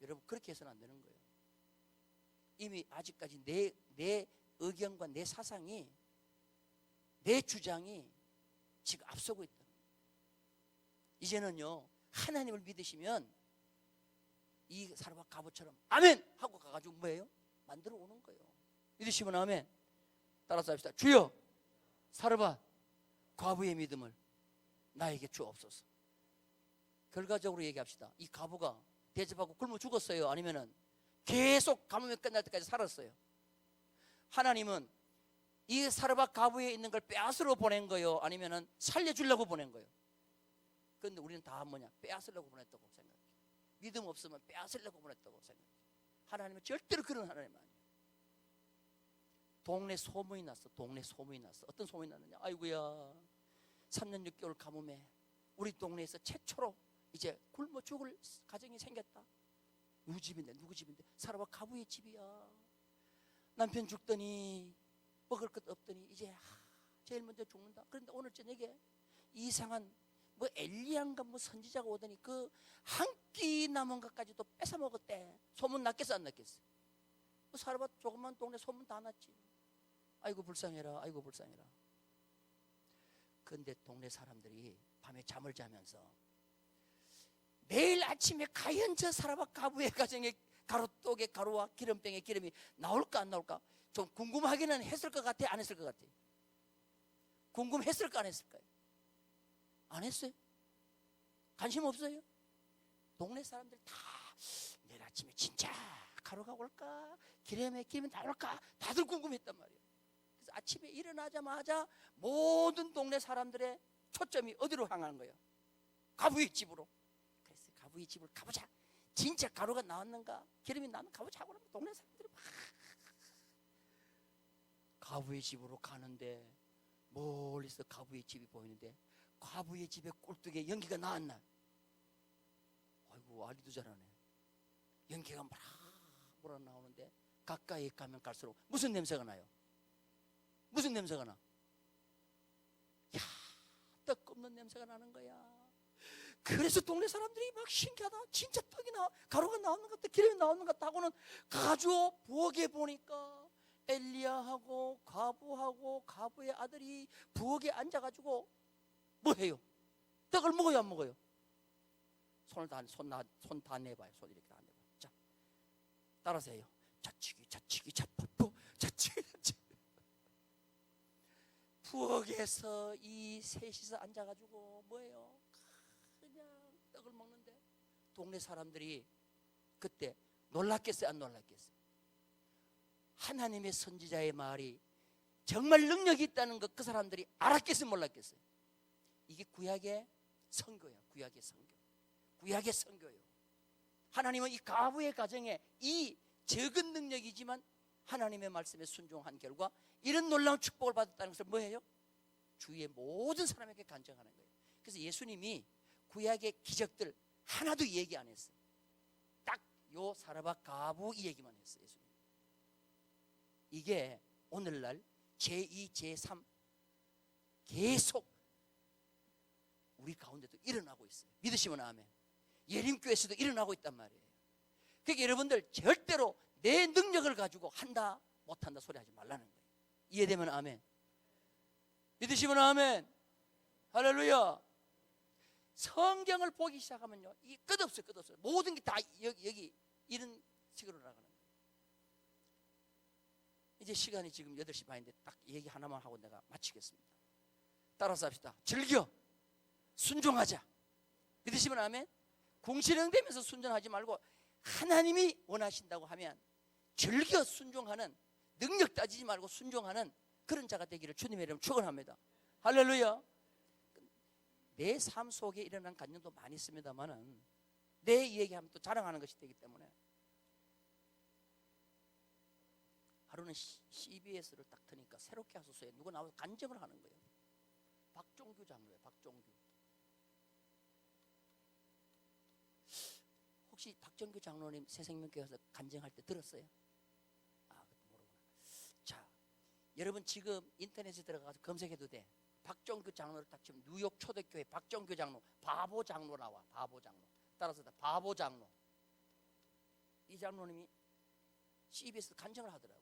Speaker 1: 여러분, 그렇게 해서는 안 되는 거예요. 이미 아직까지 내 의견과 내 사상이, 내 주장이 지금 앞서고 있다. 이제는요, 하나님을 믿으시면 이 사르밧 과부처럼 아멘 하고 가가지고 뭐예요? 만들어 오는 거예요. 믿으시면 아멘. 따라서 합시다. 주여, 사르밧 과부의 믿음을 나에게 주옵소서. 결과적으로 얘기합시다. 이 과부가 대접하고 굶어 죽었어요? 아니면은 계속 가뭄이 끝날 때까지 살았어요? 하나님은 이 사르밧 과부에 있는 걸 빼앗으러 보낸 거예요? 아니면은 살려주려고 보낸 거예요? 그런데 우리는 다 뭐냐? 빼앗으려고 보냈다고 생각해요. 믿음 없으면 빼앗으려고 보냈다고 생각해요. 하나님은 절대로 그런 하나님 아니에요. 동네 소문이 났어. 동네 소문이 났어. 어떤 소문이 났느냐? 아이고야, 3년 6개월 가뭄에 우리 동네에서 최초로 이제 굶어 죽을 가정이 생겼다. 누구 집인데? 누구 집인데? 사르밧 과부의 집이야. 남편 죽더니 먹을 것 없더니 이제 제일 먼저 죽는다. 그런데 오늘 저녁에 이상한 뭐 엘리야인가 뭐 선지자가 오더니 그 한 끼 남은 것까지도 뺏어 먹었대. 소문 났겠어, 안 났겠어? 뭐 사르밧 조그만 동네 소문 다 났지. 아이고 불쌍해라, 아이고 불쌍해라. 그런데 동네 사람들이 밤에 잠을 자면서 내일 아침에 과연 저 사르밧 과부의 가정에 가루떡에 가루와 기름병에 기름이 나올까 안 나올까 좀 궁금하기는 했을 것 같아, 안 했을 것 같아? 궁금했을까, 안 했을까요? 안 했어요? 관심 없어요? 동네 사람들 다 내일 아침에 진짜 가루가 올까, 기름에 기름이 나올까 다들 궁금했단 말이에요. 그래서 아침에 일어나자마자 모든 동네 사람들의 초점이 어디로 향하는 거예요? 과부의 집으로. 그래서 과부의 집을 가보자. 진짜 가루가 나왔는가, 기름이 나왔는가 가보자. 그러면 동네 사람들이 막 과부의 집으로 가는데 멀리서 과부의 집이 보이는데 과부의 집에 꼴뚜기에 연기가 나왔나? 아이고, 알기도 잘하네. 연기가 뭐라 나오는데 가까이 가면 갈수록 무슨 냄새가 나요? 무슨 냄새가 나? 야, 떡 굽는 냄새가 나는 거야. 그래서 동네 사람들이 막 신기하다. 진짜 떡이 가루가 나오는 것 같다, 기름이 나오는 것 같다 하고는 가지고 부엌에 보니까 엘리야하고 과부하고 과부의 아들이 부엌에 앉아가지고 뭐 해요? 떡을 먹어요, 안 먹어요? 손 다 내봐요. 손 이렇게 다 내봐요. 자, 따라서 해요. 자치기 자치기 자뽀뽀 자치기 자치기. 부엌에서 이 셋이서 앉아가지고 뭐예요? 그냥 떡을 먹는데 동네 사람들이 그때 놀랐겠어요, 안 놀랐겠어요? 하나님의 선지자의 말이 정말 능력이 있다는 것 그 사람들이 알았겠어요, 몰랐겠어요? 이게 구약의 선교예요. 구약의 선교. 구약의 선교예요. 하나님은 이 과부의 가정에 이 적은 능력이지만 하나님의 말씀에 순종한 결과 이런 놀라운 축복을 받았다는 것을 뭐예요? 주위의 모든 사람에게 간증하는 거예요. 그래서 예수님이 구약의 기적들 하나도 얘기 안 했어요. 딱 요 사르밧 과부 이 얘기만 했어요, 예수님. 이게 오늘날 제2, 제3 계속 우리 가운데도 일어나고 있어요. 믿으시면 아멘. 예림교회에서도 일어나고 있단 말이에요. 그러니까 여러분들 절대로 내 능력을 가지고 한다 못한다 소리 하지 말라는 거예요. 이해되면 아멘. 믿으시면 아멘. 할렐루야. 성경을 보기 시작하면요, 이 끝없어요, 끝없어요. 모든 게 다 여기 이런 식으로 나가는 거예요. 이제 시간이 지금 8시 반인데 딱 얘기 하나만 하고 내가 마치겠습니다. 따라서 합시다. 즐겨 순종하자. 믿으시면 아멘. 궁시렁대면서 순종하지 말고 하나님이 원하신다고 하면 즐겨 순종하는, 능력 따지지 말고 순종하는 그런 자가 되기를 주님의 이름으로 축원합니다. 할렐루야. 내 삶 속에 일어난 간증도 많이 있습니다만은 내 얘기하면 또 자랑하는 것이 되기 때문에 하루는 CBS를 딱 트니까 새롭게 하소서에 누가 나와서 간증을 하는 거예요. 박종규 장로예요. 박종규. 혹시 박종규 장로님 새생명교회에서 간증할 때 들었어요? 아, 그것도 모르구나. 자, 여러분 지금 인터넷에 들어가서 검색해도 돼. 박정규 장로를 딱 치면 뉴욕 초대교회 박정규 장로, 바보 장로 나와. 바보 장로. 따라서 바보 장로. 이 장로님이 CBS 간증을 하더라고.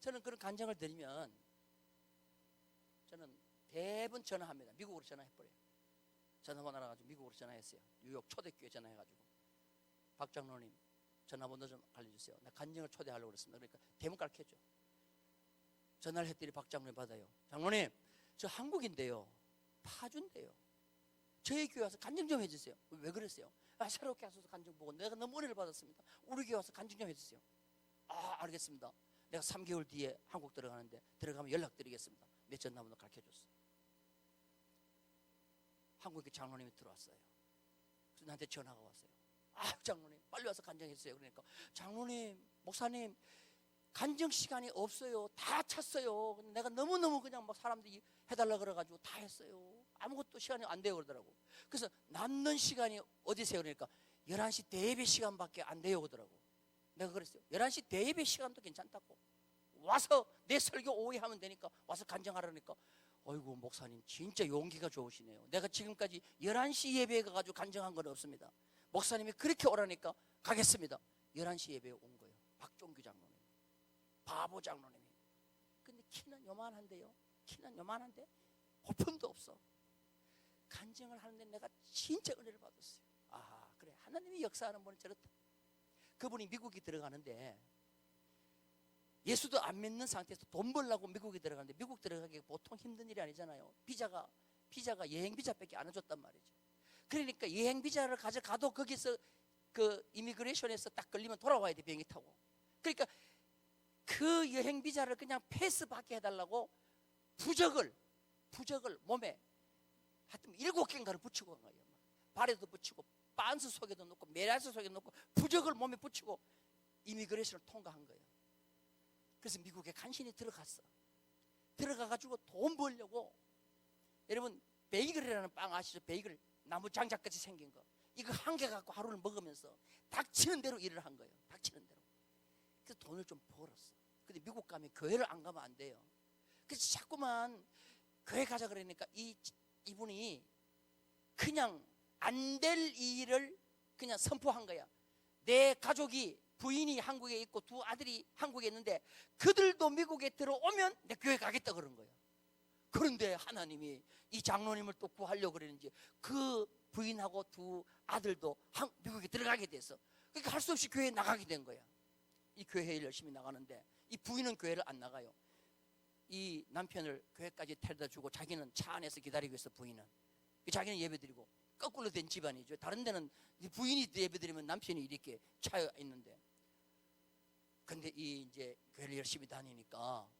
Speaker 1: 저는 그런 간증을 드리면 저는 대부분 전화합니다. 미국으로 전화해버려요. 전화번호 알아가지고 미국으로 전화했어요. 뉴욕 초대교회 전화해가지고 박 장로님 전화번호 좀 알려주세요. 나 간증을 초대하려고 그랬습니다. 그러니까 대문 가르쳐줘. 전화를 했더니 박 장로님 받아요. 장로님 저 한국인데요, 파주인데요, 저희 교회 와서 간증 좀 해주세요. 왜 그랬어요? 새롭게 하셔서 간증 보고 내가 너무 은혜를 받았습니다. 우리 교회 와서 간증 좀 해주세요. 알겠습니다. 내가 3개월 뒤에 한국 들어가는데 들어가면 연락드리겠습니다. 내 전화번호 가르쳐줬어. 한국에 장로님이 들어왔어요. 그래서 나한테 전화가 왔어요. 장로님 빨리 와서 간증해주세요. 그러니까 장로님, 목사님 간증 시간이 없어요. 다 찼어요. 내가 너무너무 그냥 막 사람들이 해달라 그래가지고 다 했어요. 아무것도 시간이 안 돼요 그러더라고. 그래서 남는 시간이 어디세요? 그러니까 11시 대예배 시간밖에 안 돼요 그러더라고. 내가 그랬어요. 11시 대예배 시간도 괜찮다고. 와서 내 설교 오해하면 되니까 와서 간증하라니까. 어이구 목사님 진짜 용기가 좋으시네요. 내가 지금까지 11시 예배에 가가지고 간증한 건 없습니다. 목사님이 그렇게 오라니까 가겠습니다. 11시 예배에 온 거예요. 박종규 장로님, 바보 장로님이. 근데 키는 요만한데요. 키는 요만한데 호품도 없어. 간증을 하는데 내가 진짜 은혜를 받았어요. 그래 하나님이 역사하는 분은 저렇다. 그분이 미국에 들어가는데 예수도 안 믿는 상태에서 돈 벌려고 미국에 들어가는데 미국 들어가기 보통 힘든 일이 아니잖아요. 비자가 여행 비자밖에 안 해줬단 말이죠. 그러니까 여행 비자를 가져가도 거기서 그 이미그레이션에서 딱 걸리면 돌아와야 돼, 비행기 타고. 그러니까 그 여행 비자를 그냥 패스 받게 해달라고 부적을 몸에 하여튼 7개인가를 붙이고 간 거예요. 발에도 붙이고 빤스 속에도 넣고 메라스 속에도 넣고 부적을 몸에 붙이고 이미그레이션을 통과한 거예요. 그래서 미국에 간신히 들어갔어. 들어가가지고 돈 벌려고, 여러분 베이글이라는 빵 아시죠? 베이글 나무 장작같이 생긴 거, 이거 한 개 갖고 하루를 먹으면서 닥치는 대로 일을 한 거예요. 닥치는 대로. 그래서 돈을 좀 벌었어. 근데 미국 가면 교회를 안 가면 안 돼요. 그래서 자꾸만 교회 가자 그러니까 이분이 그냥 안 될 일을 그냥 선포한 거야. 내 가족이, 부인이 한국에 있고 두 아들이 한국에 있는데 그들도 미국에 들어오면 내 교회 가겠다 그런 거예요. 그런데 하나님이 이 장로님을 또 구하려고 그러는지 그 부인하고 두 아들도 미국에 들어가게 됐어. 그러니까 할 수 없이 교회에 나가게 된 거야. 이 교회에 열심히 나가는데 이 부인은 교회를 안 나가요. 이 남편을 교회까지 데려다 주고 자기는 차 안에서 기다리고 있어. 부인은 자기는 예배드리고, 거꾸로 된 집안이죠. 다른 데는 부인이 예배드리면 남편이 이렇게 차에 있는데, 근데 이 이제 교회를 열심히 다니니까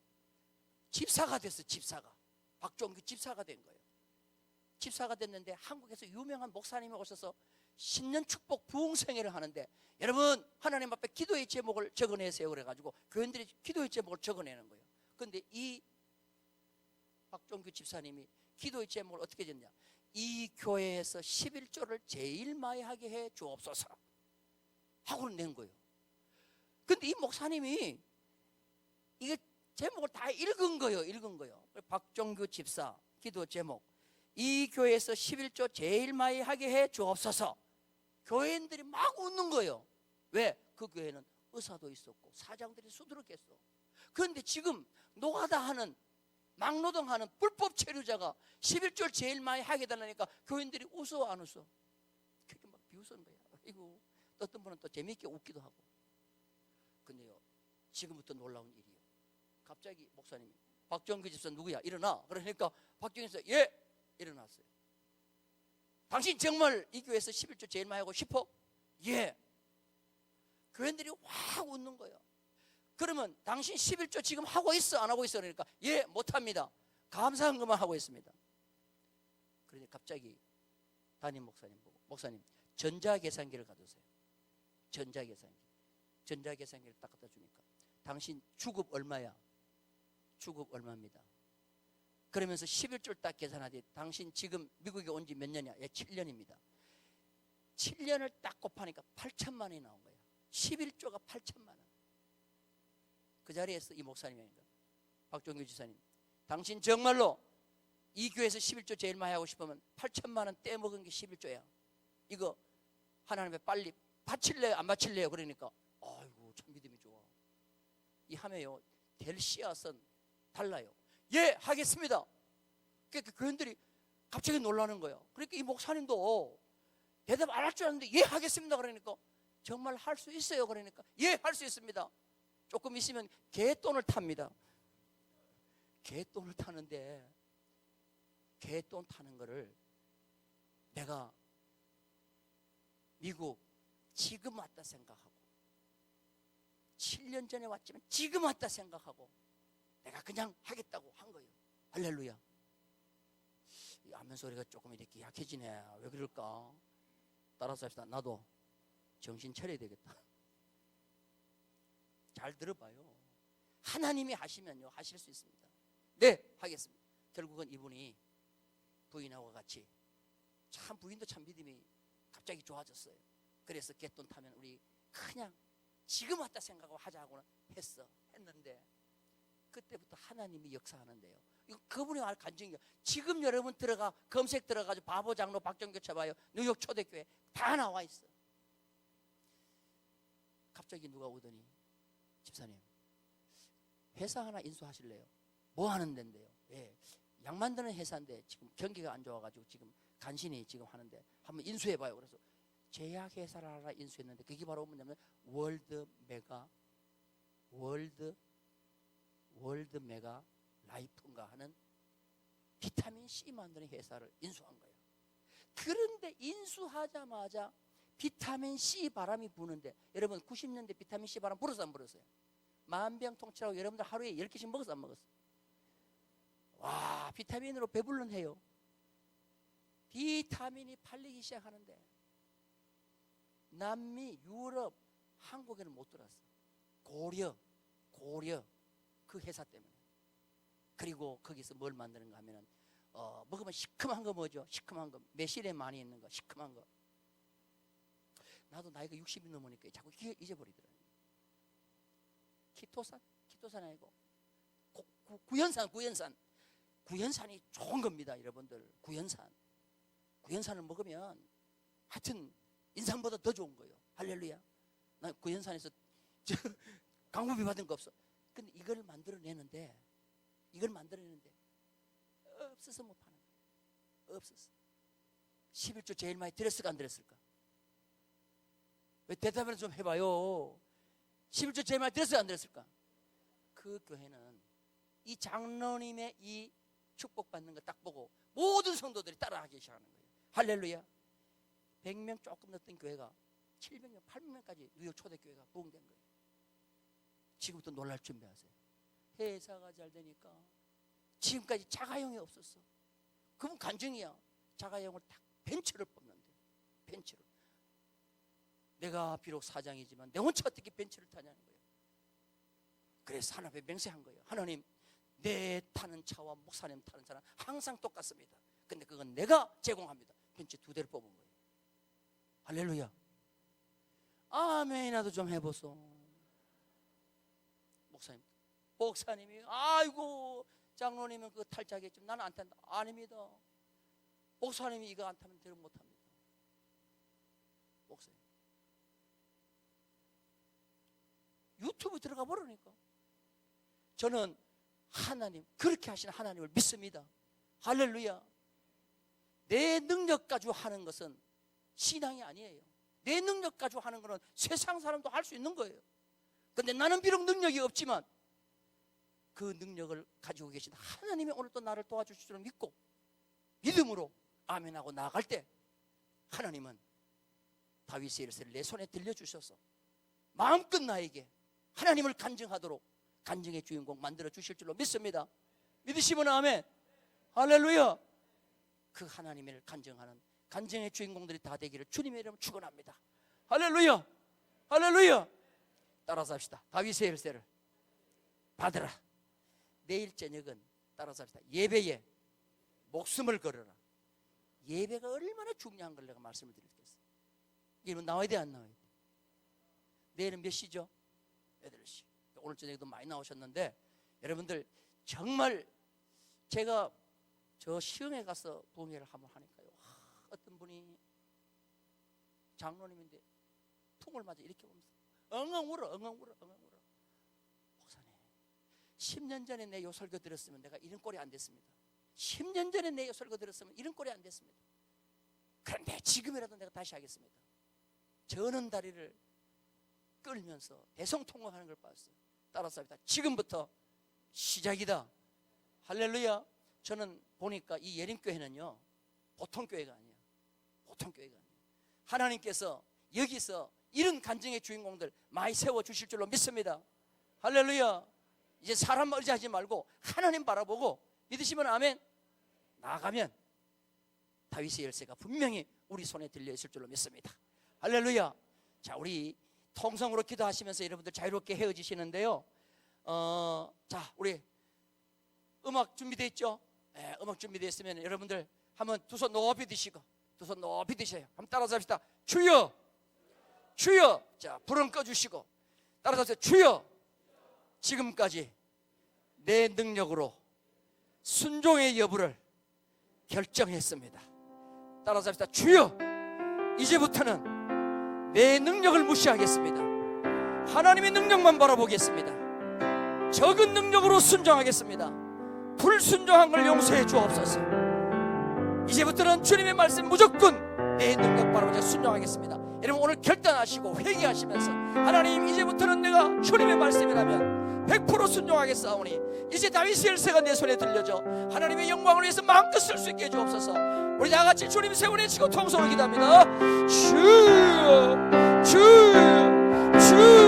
Speaker 1: 집사가 됐어. 집사가 박종규 집사가 된 거예요. 집사가 됐는데 한국에서 유명한 목사님이 오셔서 신년 축복 부흥성회를 하는데, 여러분 하나님 앞에 기도의 제목을 적어내세요 그래가지고 교인들이 기도의 제목을 적어내는 거예요. 근데 이 박종규 집사님이 기도의 제목을 어떻게 졌냐, 이 교회에서 11조를 제일 많이 하게 해 주옵소서 하고는 낸 거예요. 근데 이 목사님이 이게 제목을 다 읽은 거예요. 박종규 집사 기도 제목, 이 교회에서 11조 제일 많이 하게 해 주옵소서. 교회인들이 막 웃는 거예요. 왜? 그 교회는 의사도 있었고 사장들이 수두룩했어. 그런데 지금 노가다 하는, 막노동하는 불법 체류자가 11조를 제일 많이 하게 달라니까 교인들이 웃어 안 웃어? 그렇게 막 비웃는 거야. 이거 어떤 분은 또 재미있게 웃기도 하고. 근데요, 지금부터 놀라운 일이요. 갑자기 목사님이 박종규 집사 누구야? 일어나. 그러니까 박종규 집사 예! 일어났어요. 당신 정말 이 교회에서 11조 제일 많이 하고 싶어? 예. 교인들이 확 웃는 거예요. 그러면 당신 11조 지금 하고 있어? 안 하고 있어? 그러니까 예, 못합니다. 감사한 것만 하고 있습니다. 그런데 갑자기 담임 목사님 보고, 목사님 전자계산기를 가져오세요. 전자계산기를 딱 갖다 주니까 당신 주급 얼마야? 주급 얼마입니다. 그러면서 11조를 딱 계산하되, 당신 지금 미국에 온 지 몇 년이야? 예, 7년입니다. 7년을 딱 곱하니까 8천만 원이 나온 거예요. 11조가 8천만 원. 그 자리에서 이 목사님이 아닌가, 박종규 지사님, 당신 정말로 이 교회에서 11조 제일 많이 하고 싶으면 8천만 원 떼먹은 게 11조야. 이거 하나님께 빨리 바칠래요 안 바칠래요? 그러니까 아이고 참 믿음이 좋아. 이 하면요 될 씨앗은 달라요. 예 하겠습니다. 그러니까 교인들이 갑자기 놀라는 거예요. 그러니까 이 목사님도 대답 안 할 줄 알았는데 예 하겠습니다 그러니까 정말 할 수 있어요. 그러니까 예 할 수 있습니다. 조금 있으면 개돈을 탑니다. 개돈을 타는데 개돈 타는 거를 내가 미국 지금 왔다 생각하고 7년 전에 왔지만 지금 왔다 생각하고 내가 그냥 하겠다고 한 거예요. 할렐루야. 이 아멘 소리가 조금 이렇게 약해지네. 왜 그럴까? 따라서 합시다. 나도 정신 차려야 되겠다. 잘 들어봐요. 하나님이 하시면요 하실 수 있습니다. 네 하겠습니다. 결국은 이분이 부인하고 같이 참 부인도 참 믿음이 갑자기 좋아졌어요. 그래서 개돈 타면 우리 그냥 지금 왔다 생각하고 하자고는 했는데 그때부터 하나님이 역사하는데요. 이거 그분이 말 간증이요. 지금 여러분 들어가 검색 들어가지고 바보 장로 박정교 쳐봐요. 뉴욕 초대교회 다 나와 있어. 갑자기 누가 오더니 집사님 회사 하나 인수하실래요? 뭐 하는 데인데요? 예, 약 만드는 회사인데 지금 경기가 안 좋아가지고 지금 간신히 지금 하는데 한번 인수해봐요. 그래서 제약회사를 하나 인수했는데 그게 바로 뭐냐면 월드 메가 라이프인가 하는 비타민 C 만드는 회사를 인수한 거예요. 그런데 인수하자마자 비타민 C 바람이 부는데 여러분 90년대 비타민 C 바람 불었어 안 불었어요? 만병통치라고 여러분들 하루에 10개씩 먹었어 안 먹었어? 와 비타민으로 배불른 해요. 비타민이 팔리기 시작하는데 남미, 유럽, 한국에는 못 들어왔어. 고려 그 회사 때문에. 그리고 거기서 뭘 만드는가 하면은 먹으면 시큼한 거 뭐죠? 시큼한 거 매실에 많이 있는 거 시큼한 거. 나도 나이가 60이 넘으니까 자꾸 잊어버리더라고요. 키토산 아니고 구연산이 좋은 겁니다. 여러분들 구연산을 먹으면 하여튼 인삼보다 더 좋은 거예요. 할렐루야. 나 구연산에서 강구비 받은 거 없어. 근데 이걸 만들어내는데 없어서 못 파는 거예요. 없었어. 11조 제일 많이 드렸을까 안 드렸을까? 왜 대답을 좀 해봐요. 11조 제일 많이 드렸을까 안 드렸을까? 그 교회는 이 장로님의 이 축복받는 거 딱 보고 모든 성도들이 따라하기 시작하는 거예요. 할렐루야. 100명 조금 넣었던 교회가 700명, 800명까지 뉴욕 초대교회가 부흥된 거예요. 지금부터 놀랄 준비하세요. 회사가 잘 되니까 지금까지 자가용이 없었어. 그분 간증이야. 자가용을 딱 벤츠를 뽑는데 벤츠를. 내가 비록 사장이지만 내 혼자 어떻게 벤츠를 타냐는 거예요. 그래서 하나님께 맹세한 거예요. 하나님 내 타는 차와 목사님 타는 차는 항상 똑같습니다. 근데 그건 내가 제공합니다. 벤츠 2대를 뽑은 거예요. 할렐루야. 아멘이라도 좀 해보소. 목사님이 아이고 장로님은 그거 탈자겠지만 나는 안 탄다. 아닙니다. 목사님이 이거 안 타면 대로 못합니다. 목사님 유튜브 들어가 보라니까. 저는 하나님 그렇게 하시는 하나님을 믿습니다. 할렐루야. 내 능력 가지고 하는 것은 신앙이 아니에요. 내 능력 가지고 하는 것은 세상 사람도 할 수 있는 거예요. 근데 나는 비록 능력이 없지만 그 능력을 가지고 계신 하나님이 오늘 또 나를 도와주실 줄 믿고 믿음으로 아멘하고 나아갈 때 하나님은 다윗의 일세를 내 손에 들려주셔서 마음껏 나에게 하나님을 간증하도록 간증의 주인공 만들어 주실 줄로 믿습니다. 믿으시면 아멘. 할렐루야. 그 하나님을 간증하는 간증의 주인공들이 다 되기를 주님의 이름으로 축원합니다. 할렐루야. 할렐루야. 따라서 합시다. 다윗의 열쇠를 받으라. 내일 저녁은 따라서 합시다. 예배에 목숨을 걸어라. 예배가 얼마나 중요한 걸 내가 말씀을 드리겠어요. 여러분 나와야 돼 안 나와야 돼? 내일은 몇 시죠? 8시. 오늘 저녁에도 많이 나오셨는데 여러분들 정말 제가 저 시흥에 가서 부흥회를 한번 하니까요, 어떤 분이 장로님인데 풍을 맞아 이렇게 보면서 엉엉 울어. 목사님, 10년 전에 내 요 설교 들었으면 내가 이런 꼴이 안 됐습니다. 10년 전에 내 요 설교 들었으면 이런 꼴이 안 됐습니다. 그런데 지금이라도 내가 다시 하겠습니다. 저는 다리를 끌면서 대성통곡하는 걸 봤어요. 따라서 합니다. 지금부터 시작이다. 할렐루야. 저는 보니까 이 예림교회는요, 보통 교회가 아니에요. 보통 교회가 아니에요. 하나님께서 여기서 이런 간증의 주인공들 많이 세워주실 줄로 믿습니다. 할렐루야. 이제 사람 의지하지 말고 하나님 바라보고 믿으시면 아멘. 나아가면 다윗의 열쇠가 분명히 우리 손에 들려있을 줄로 믿습니다. 할렐루야. 자, 우리 통성으로 기도하시면서 여러분들 자유롭게 헤어지시는데요, 자, 우리 음악 준비되어 있죠? 네, 음악 준비되어 있으면 여러분들 한번 두 손 높이 드시고, 두 손 높이 드셔요. 한번 따라서 합시다. 주여, 주여. 자, 불은 꺼주시고 따라서 하세요. 주여, 지금까지 내 능력으로 순종의 여부를 결정했습니다. 따라서 합시다. 주여, 이제부터는 내 능력을 무시하겠습니다. 하나님의 능력만 바라보겠습니다. 적은 능력으로 순종하겠습니다. 불순종한 걸 용서해 주옵소서. 이제부터는 주님의 말씀 무조건 내 능력 바라보자 순종하겠습니다. 여러분 오늘 결단하시고 회개하시면서, 하나님, 이제부터는 내가 주님의 말씀이라면 100% 순종하겠사오니 이제 다윗의 열쇠가 내 손에 들려져 하나님의 영광을 위해서 마음껏 쓸 수 있게 해주옵소서. 우리 다같이 주님 세 번 외치고 통성으로 기도합니다. 주여, 주여, 주여.